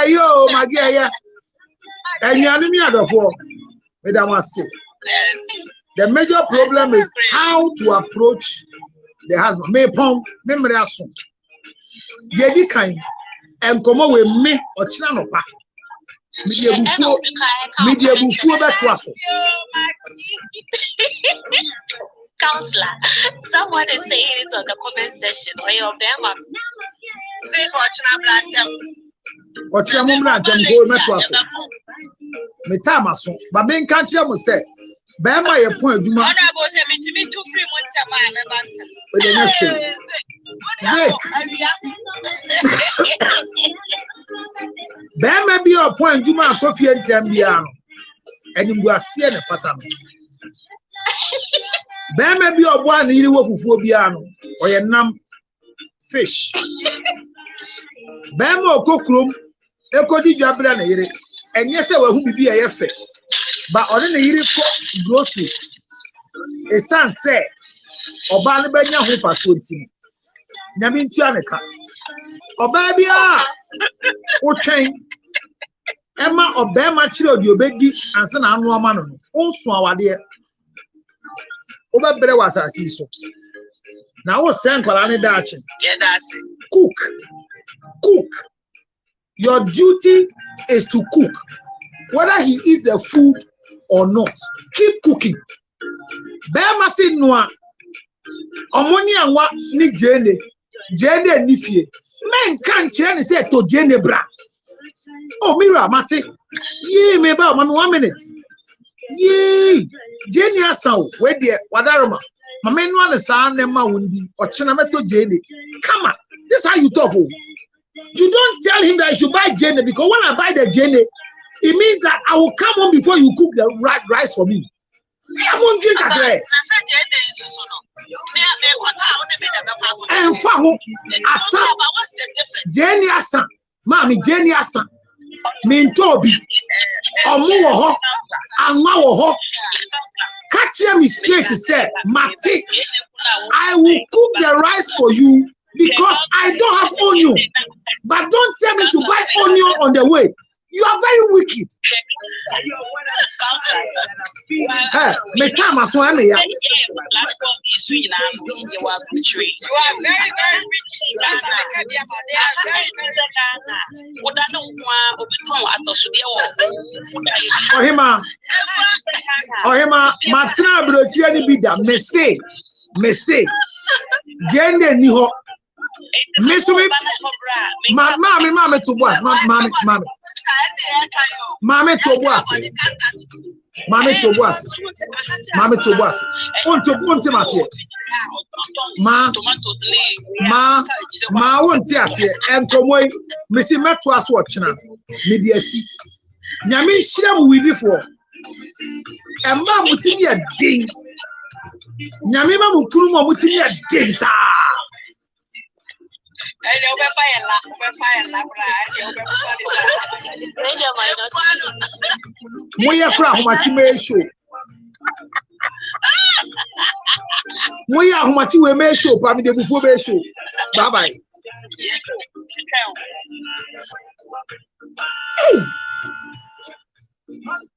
yeah. And you are me out of war. Madam was sick. The major problem is how to approach the husband. Me pom, memory asun. Yedi kind and come away me or chinanopa. Media bufu beto aso. Counselor, someone is saying it on the comment section or your Bama. Say Ochina Blantem. Ochina Blantem go meto aso. Me time aso. But me can't hear me say. Bema ye point duma. Honorable say me too free monta man bantam. We dey not shame. Bema bi your point duma kofi entem bia no. Enim go asie ne fata no. Bema bi obo an yiri wo fufuo bia no. Oye nam fish. Bema okokrom ekodi dwabra na yire. Enye se wa hu bibi eye fe. But on the yiri groceries, a son said, Oba ne benya ho paso ntim. Nyame ntu aneka. Oba bia o twen ema oba ma kire odi obedi anse na anu ama no. Onso awade. Oba bere wasasi so. Na wo sen kwala ne daachi. Yeah, that's it. Cook. Your duty is to cook. Whether he eats the food or not, keep cooking. Bema say noa. Omoni anwa ni jene ni fie. Men can't chene say to jene bra. Oh mira mate. Ye me ba mami 1 minute. Ye jene asan we de wadaroma. Mama no an sa na ma wundi. Ochina meto jene. Come on. This is how you talk. You don't tell him that you should buy jene because when I buy the jene, it means that I will come home before you cook the rice for me. I won't drink again. And faho asa Jenny asa, Mommy Jenny asa, min Toby, omu wo ho, anwa wo ho. Catch me straight to say, Mati, I will cook the rice for you because I don't have onion. But don't tell me to buy onion on the way. You are very wicked. Hey, me time aso ame ya. You are very, very Ohima, matina brochi ani bida. Me say. Jende ni ho. Me so me. Mama to boss. Mama to boss. Onto masie. Ma won't asie enkomoy me si meto aso ochina me de asi nyame hira mu widi fo emma mutimi ya din nyame ma mukuru mo mutimi ya din sa and you be fire la moya kura homachi me show moya homachi we me show pa me de bufo be show bye bye. Hey.